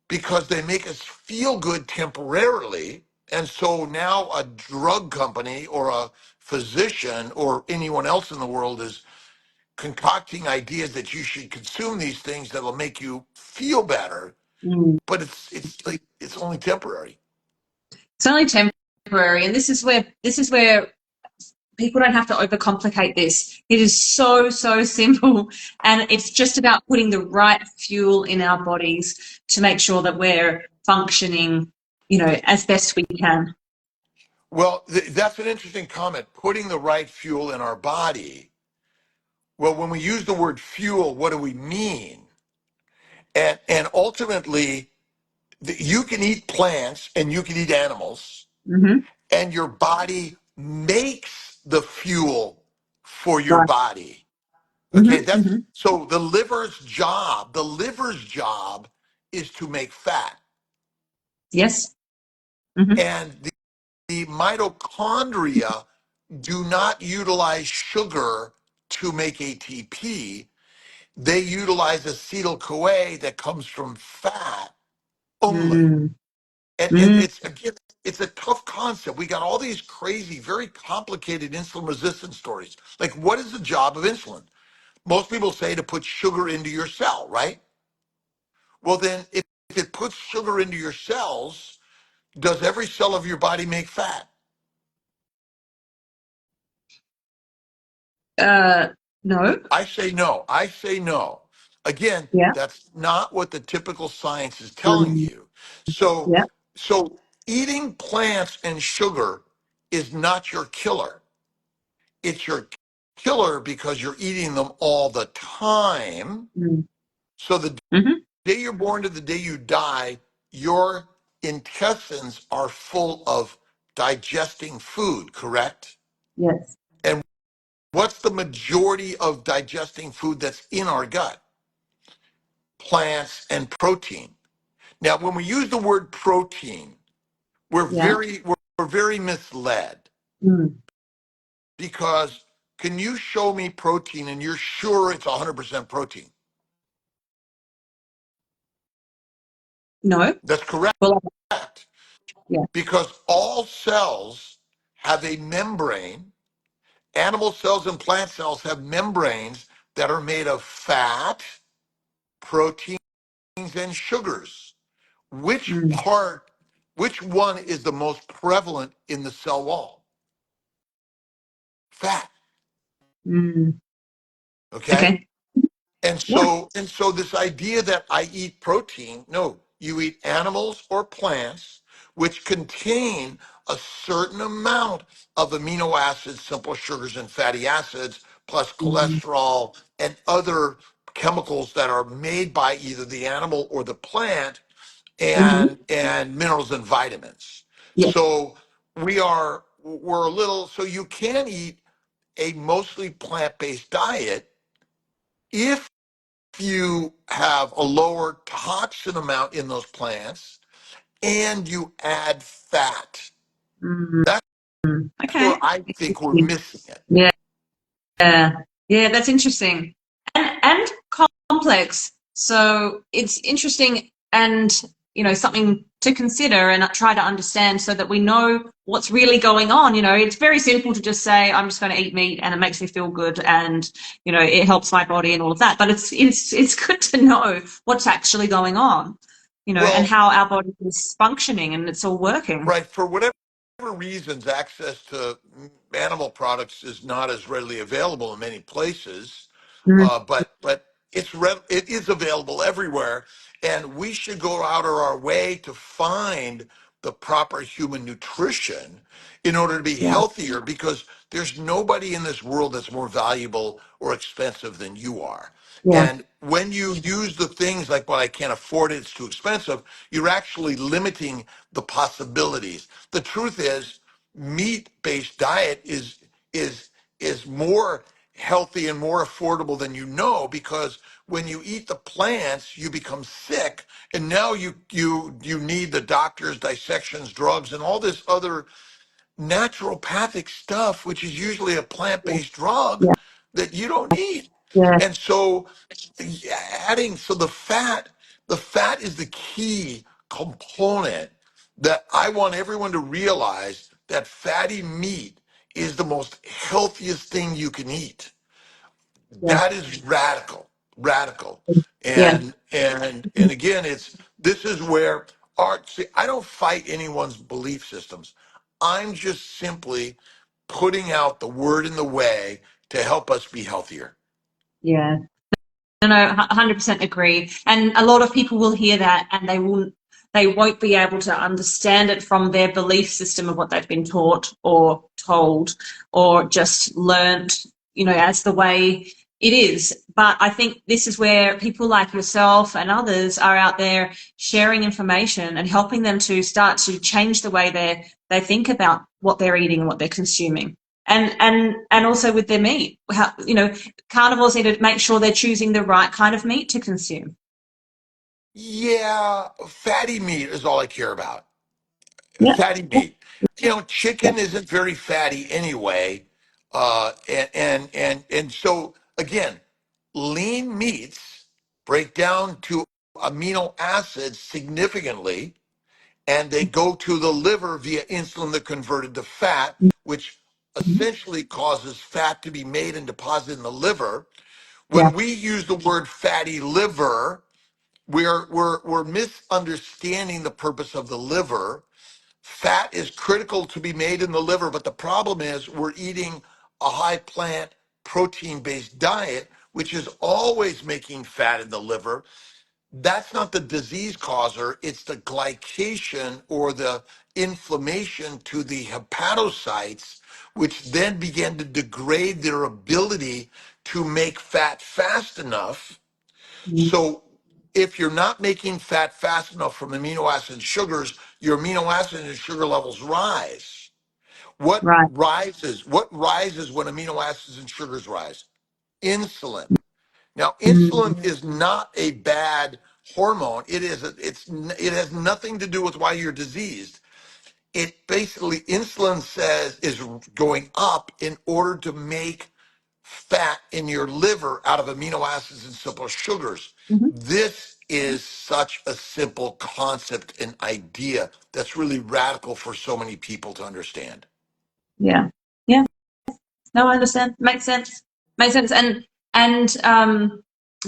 because they make us feel good temporarily. And so now a drug company or a physician or anyone else in the world is concocting ideas that you should consume these things that will make you feel better, Mm. but it's like it's only temporary. It's only temporary, and this is where people don't have to overcomplicate this. It is so, so simple. And it's just about putting the right fuel in our bodies to make sure that we're functioning, as best we can. Well, that's an interesting comment. Putting the right fuel in our body. Well, when we use the word fuel, what do we mean? And ultimately, you can eat plants and you can eat animals, Mm-hmm. and your body makes the fuel for your Right. body. Okay, Mm-hmm. that's Mm-hmm. so the liver's job is to make fat, Yes. Mm-hmm. and the mitochondria do not utilize sugar to make ATP. They utilize acetyl CoA that comes from fat only. Mm. And Mm. it's again, it's a tough concept. We got all these crazy, very complicated insulin resistance stories. Like, what is the job of insulin? Most people say to put sugar into your cell, right? Well, then, if it puts sugar into your cells, does every cell of your body make fat? Uh, no. I say no. I say no. Again, Yeah. that's not what the typical science is telling Mm. you. So, Yeah. so eating plants and sugar is not your killer. It's your killer because you're eating them all the time. Mm. So the Mm-hmm. day you're born to the day you die, your intestines are full of digesting food, correct? Yes. And what's the majority of digesting food that's in our gut? Plants and protein. Now, when we use the word protein, we're Yeah. very we're very misled Mm. because can you show me protein and you're sure it's 100% protein? No. That's correct. Well, yeah. Because all cells have a membrane. Animal cells and plant cells have membranes that are made of fat, proteins, and sugars. Which Mm. part, which one is the most prevalent in the cell wall? Fat. Mm. Okay. Okay. And Yeah. so this idea that I eat protein, no, you eat animals or plants which contain a certain amount of amino acids, simple sugars, and fatty acids, plus Mm. cholesterol and other chemicals that are made by either the animal or the plant, Mm-hmm. and minerals and vitamins. Yeah. So we're a little, so you can eat a mostly plant-based diet if you have a lower toxin amount in those plants and you add fat. Mm. That's That's where Okay. I think we're missing it. Yeah. Yeah, yeah, that's interesting and complex. So it's interesting and something to consider and try to understand so that we know what's really going on. It's very simple to just say I'm just going to eat meat and it makes me feel good and it helps my body and all of that. But it's good to know what's actually going on, and Well, how our body is functioning and it's all working. right, for whatever reasons, access to animal products is not as readily available in many places, Mm, but it is available everywhere, and we should go out of our way to find the proper human nutrition in order to be yeah, healthier, because there's nobody in this world that's more valuable or expensive than you are. yeah, And when you use the things like, well, I can't afford it, it's too expensive, you're actually limiting the possibilities. The truth is, meat-based diet is more healthy and more affordable than you know, because when you eat the plants, you become sick, and now you need the doctors, dissections, drugs, and all this other naturopathic stuff, which is usually a plant-based drug yeah, that you don't need. yeah, And so adding, so the fat is the key component that I want everyone to realize, that fatty meat is the most healthiest thing you can eat. yeah, That is radical, radical. yeah, And again, this is where art, see, I don't fight anyone's belief systems. I'm just simply putting out the word in the way to help us be healthier. yeah. No, 100% agree. And a lot of people will hear that and they won't be able to understand it from their belief system of what they've been taught or told or just learnt, as the way it is. But I think this is where people like yourself and others are out there sharing information and helping them to start to change the way they think about what they're eating and what they're consuming. And also with their meat, how, carnivores need to make sure they're choosing the right kind of meat to consume. Yeah, fatty meat is all I care about. Yeah, Fatty meat. yeah, Chicken isn't very fatty anyway. And so again, lean meats break down to amino acids significantly, and they go to the liver via insulin that converted to fat, which essentially causes fat to be made and deposited in the liver. yeah, When we use the word fatty liver, we're misunderstanding the purpose of the liver. Fat is critical to be made in the liver, but the problem is we're eating a high plant protein based diet, which is always making fat in the liver. That's not the disease causer, it's the glycation or the inflammation to the hepatocytes, which then begin to degrade their ability to make fat fast enough. mm, So if you're not making fat fast enough from amino acid and sugars, your amino acid and sugar levels rise. right. What rises when amino acids and sugars rise? Insulin. Now, Mm, insulin is not a bad hormone. It has nothing to do with why you're diseased. It basically, insulin says, is going up in order to make fat in your liver out of amino acids and simple sugars. mhm. This is such a simple concept and idea that's really radical for so many people to understand. Yeah, yeah. No, I understand. Makes sense. Makes sense. And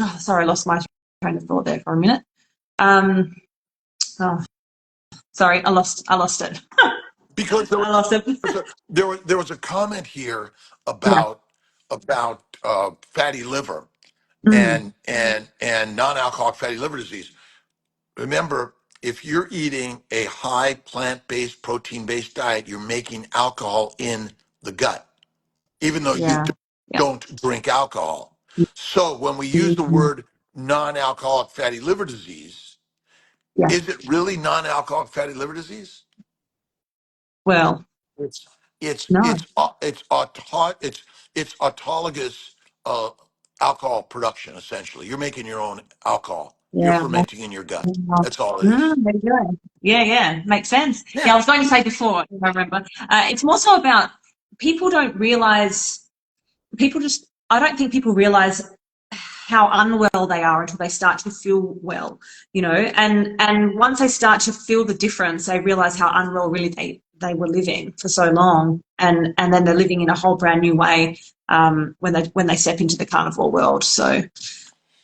oh, sorry, I lost my train of thought there for a minute. Um, oh, sorry, I lost it. Because there I lost it. was there was a comment here Yeah. about fatty liver Mm, and non-alcoholic fatty liver disease. Remember, if you're eating a high plant-based, protein-based diet, you're making alcohol in the gut, even though you yeah. Yeah. don't drink alcohol. So when we use the Mm, word non-alcoholic fatty liver disease, yeah. is it really non-alcoholic fatty liver disease? Well, It's it's no. it's it's autologous uh, alcohol production. Essentially, you're making your own alcohol. You're Yeah. fermenting in your gut. Well, That's all it is. there you go. Yeah, makes sense. Yeah. Yeah, I was going to say before, if I remember, it's more so about people don't realize, people just, I don't think people realize how unwell they are until they start to feel well, and once they start to feel the difference, they realize how unwell really they were living for so long, and then they're living in a whole brand new way when they step into the carnivore world. So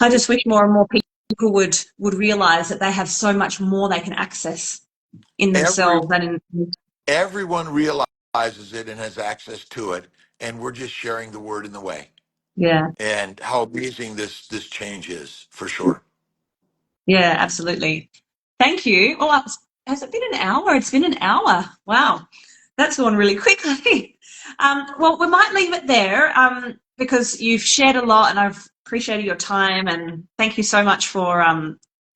I just wish more and more people would realize that they have so much more they can access in Every themselves and in, everyone realizes it and has access to it, and we're just sharing the word in the way. yeah. And how amazing this change is, for sure. Yeah, absolutely. Thank you. Well, has it been an hour? It's been an hour. Wow, that's gone really quickly. Well, we might leave it there because you've shared a lot, and I've appreciated your time. And thank you so much for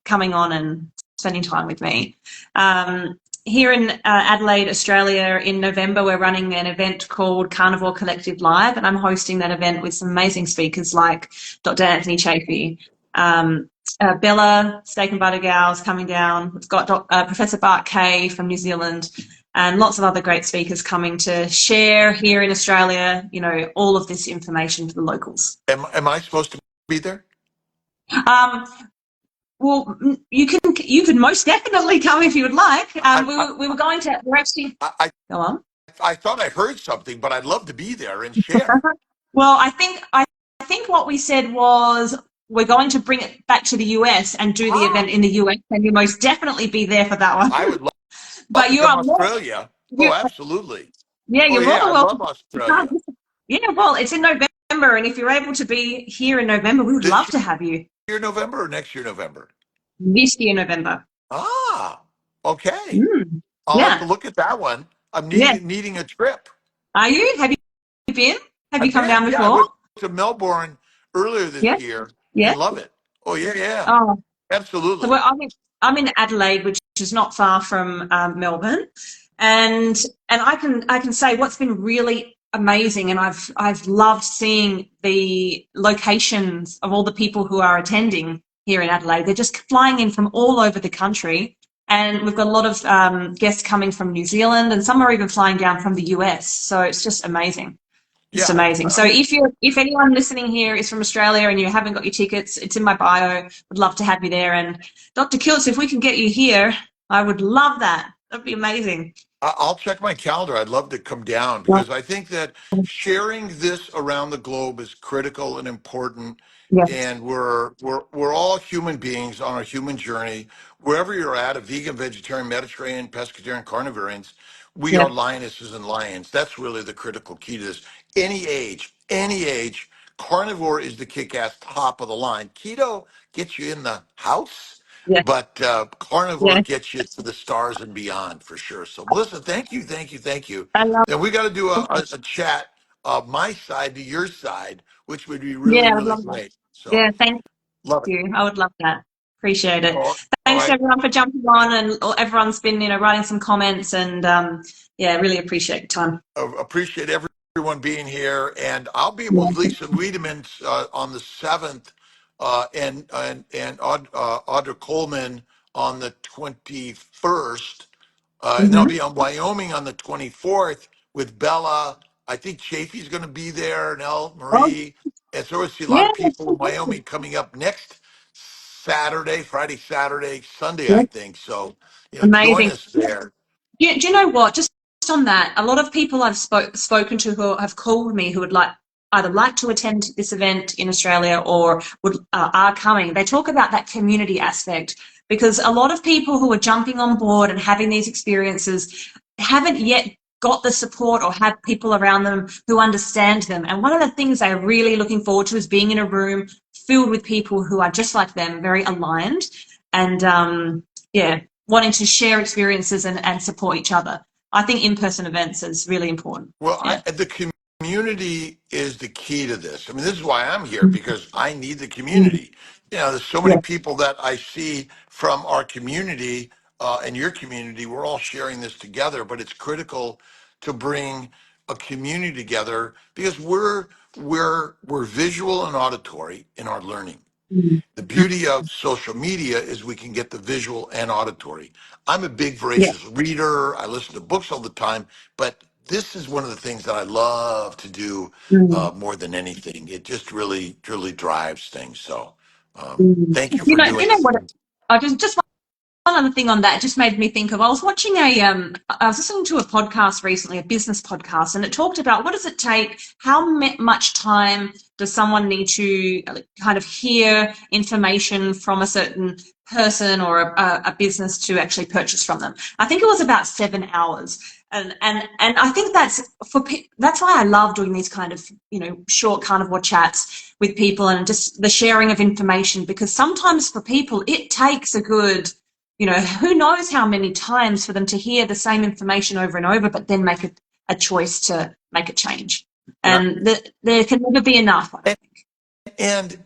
coming on and spending time with me. Here in Adelaide, Australia, in November, we're running an event called Carnivore Collective Live, and I'm hosting that event with some amazing speakers like Dr. Anthony Chafee. Bella Steak and Butter Gals coming down. We've got Professor Bart Kay from New Zealand, and lots of other great speakers coming to share here in Australia, all of this information for the locals. Am I supposed to be there? Um, well, you could most definitely come if you would like. I We were going to, we're actually, I, I go on. I thought I heard something, but I'd love to be there and share. Well, I think what we said was we're going to bring it back to the US and do the Ah, event in the US, and you most definitely be there for that I one. would love But to you come are more, Australia. you, Oh, absolutely. yeah, Oh you're more yeah, than I welcome love to come. Australia. Yeah, well, it's in November, and if you're able to be here in November, we would This love to have you year November or next year November? this year, November. Ah, okay. Mm, I'll have to yeah, look at that one. I'm yeah. needing a trip. Are you? Have you been? Have you I've come been, down yeah, I before? went to Melbourne earlier this Yeah, year yeah. and love it. Oh yeah, yeah, Oh, so absolutely. I'm in Adelaide, which is not far from Melbourne, and I can say what's been really amazing, and I've loved seeing the locations of all the people who are attending here in Adelaide. They're just flying in from all over the country, and we've got a lot of guests coming from New Zealand, and some are even flying down from the US. So it's just amazing. Just Yeah, amazing. So if anyone listening here is from Australia and you haven't got your tickets, it's in my bio. Would love to have you there. And Dr. Kiltz, if we can get you here, I would love that. That'd be amazing. I'll check my calendar. I'd love to come down Yeah. because I think that sharing this around the globe is critical and important. Yes. And we're all human beings on a human journey. Wherever you're at, a vegan, vegetarian, Mediterranean, pescatarian, carnivarians, we Yeah. are lionesses and lions. That's really the critical key to this. Any age, carnivore is the kick-ass top of the line. Keto gets you in the house, Yeah. but carnivore Yeah. gets you to the stars and beyond for sure. So, Melissa, thank you. I love And we got to do it. a chat, my side to your side, which would be really, Yeah, I'd really love that. great. So, Yeah, thank love it. you. I would love that. Appreciate it. All Thanks right. everyone for jumping on, and everyone's been, writing some comments, and yeah, really appreciate your time. Appreciate everyone being here, and I'll be with Yeah. Lisa Wiedemann on the 7th, and Audra Coleman on the 21st. And then I'll Hmm. be on Wyoming on the 24th with Bella. I think Chafee's going to be there, and El Oh, Marie. And so I see a lot yeah. of people in Wyoming coming up next Saturday, Friday, Saturday, Sunday, Yeah. I think. So, join Amazing. us there. Do you know what? Just on that, a lot of people I've spoken to who have called me who would either like to attend this event in Australia or are coming. They talk about that community aspect because a lot of people who are jumping on board and having these experiences haven't yet got the support or have people around them who understand them. And one of the things they're really looking forward to is being in a room filled with people who are just like them, very aligned, and yeah, wanting to share experiences and support each other. I think in-person events is really important. Well, Yeah. the community is the key to this. I mean, this is why I'm here Mm. because I need the Mm. community. There's so many Yeah. people that I see from our community and your community. We're all sharing this together, but it's critical to bring a community together because we're visual and auditory in our learning. Mm. The beauty of social media is we can get the visual and auditory. I'm a big Yeah. voracious reader. I listen to books all the time, but this is one of the things that I love to do Mm. more than anything. It just really, really drives things. So Mm. thank you for You doing know it. what? I just one other thing on that just made me think of. I was watching I was listening to a podcast recently, a business podcast, and it talked about what does it take, how much time does someone need to kind of hear information from a certain person or a business to actually purchase from them. I think it was about 7 hours. And I think that's why I love doing these kind of, short carnivore chats with people and just the sharing of information, because sometimes for people it takes a good, who knows how many times for them to hear the same information over and over, but then make a choice to make a change. Yeah. And there can never be enough. And, and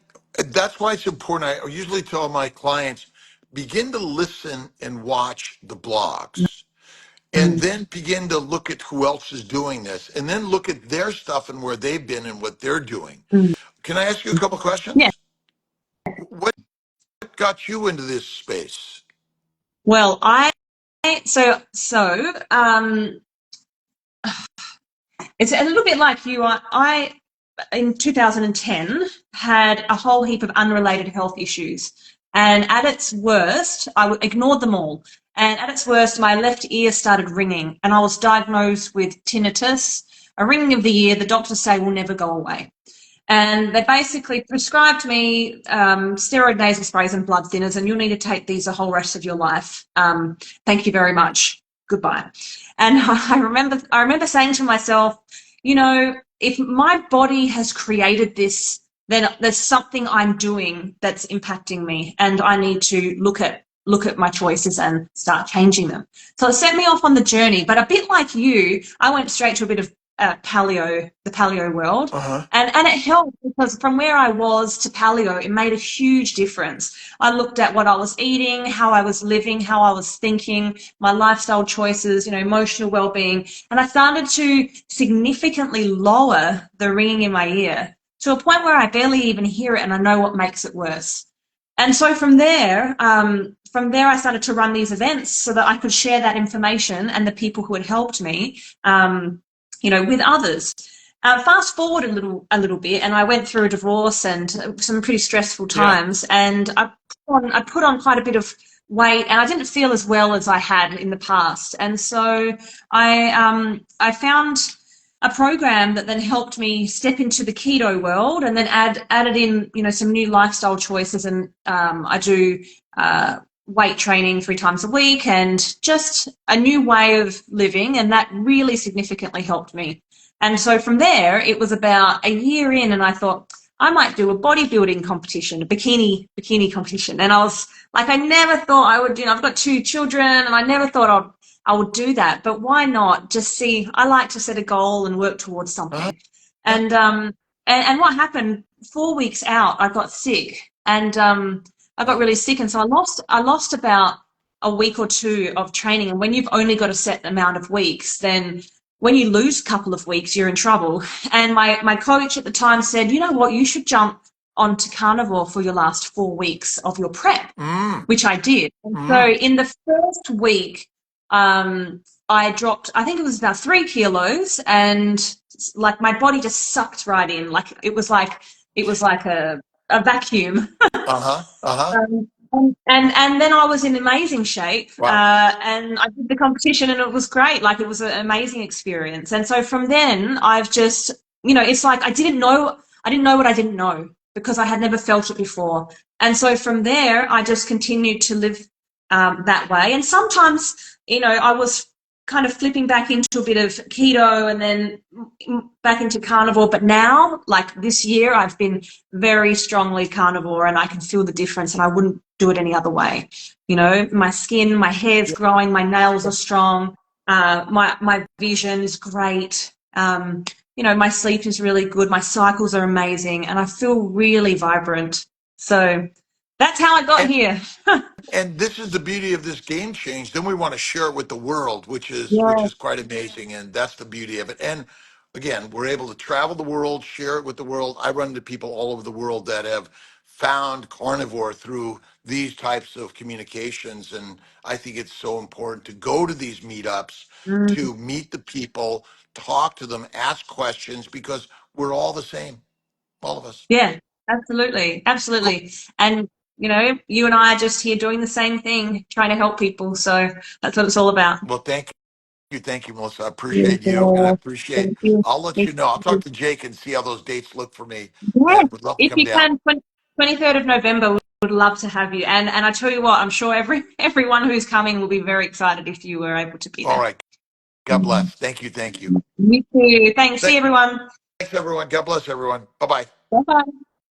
that's why it's important. I usually tell my clients, begin to listen and watch the blogs, and Mm. then begin to look at who else is doing this, and then look at their stuff and where they've been and what they're doing. Mm. Can I ask you a couple Yeah. questions? What got you into this space? Well, so it's a little bit like you. I in 2010 had a whole heap of unrelated health issues, and at its worst, ignored them all. And at its worst, my left ear started ringing, and I was diagnosed with tinnitus, a ringing of the ear the doctors say will never go away. And they basically prescribed me steroid nasal sprays and blood thinners, and you'll need to take these the whole rest of your life. Thank you very much. Goodbye. And I remember saying to myself, if my body has created this, then there's something I'm doing that's impacting me, and I need to look at my choices and start changing them. So it set me off on the journey. But a bit like you, I went straight to a bit of the paleo world. Uh-huh. And it helped because from where I was to paleo, it made a huge difference. I looked at what I was eating, how I was living, how I was thinking, my lifestyle choices, emotional well-being. And I started to significantly lower the ringing in my ear to a point where I barely even hear it, and I know what makes it worse. And so from there, I started to run these events so that I could share that information and the people who had helped me, with others. Fast forward a little bit, and I went through a divorce and some pretty stressful Yeah. times, and I put on quite a bit of weight, and I didn't feel as well as I had in the past. And so I found a program that then helped me step into the keto world, and then added in some new lifestyle choices, and I do weight training 3 times a week and just a new way of living, and that really significantly helped me. And so from there, it was about a year in, and I thought I might do a bodybuilding competition, a bikini competition. And I was like, I never thought I would. I've got 2 children, and I never thought I would do that. But why not? Just see. I like to set a goal and work towards Uh-huh. something. And what happened? 4 weeks out, I got sick, and I got really sick, and so I lost about a week or 2 of training. And when you've only got a set amount of weeks, then when you lose a couple of weeks, you're in trouble. And my coach at the time said, you know what, you should jump onto carnivore for your last 4 weeks of your prep, Mm, which I did. And so mm, in the first week, I dropped, I think it was about 3 kilos, and like my body just sucked right in. Like it was like a vacuum. uh-huh. Uh-huh. And then I was in amazing shape, Wow. and I did the competition, and it was great. Like it was an amazing experience. And so from then, I've just, it's like I didn't know what I didn't know, because I had never felt it before. And so from there, I just continued to live that way. And sometimes, I was kind of flipping back into a bit of keto and then back into carnivore. But now, like this year, I've been very strongly carnivore, and I can feel the difference, and I wouldn't do it any other way. My skin, my hair's growing, my nails are strong, my vision is great. My sleep is really good, my cycles are amazing, and I feel really vibrant. So that's how I got And here. and this is the beauty of this game change. Then we want to share it with the world, which Yeah. is quite amazing, and that's the beauty of it. And again, we're able to travel the world, share it with the world. I run into people all over the world that have found carnivore through these types of communications. And I think it's so important to go to these meetups, Mm. to meet the people, talk to them, ask questions, because we're all the same, all of us. Yeah, absolutely. Cool. Absolutely. And, you know, you and I are just here doing the same thing, trying to help people. So that's what it's all about. Well, thank you, Melissa. I Yes, appreciate you, and I appreciate. thank you. I'll let you know. I'll talk to Jake and see how those dates look for me, Yeah, and would love to if come you down. can, 23rd of November, we would love to have you. And I tell you what, I'm sure everyone who's coming will be very excited if you were able to be All there. right. God bless. Thank you. Thank you. You too. Thanks. See you, everyone. Thanks, everyone. God bless everyone. Bye bye. Bye-bye.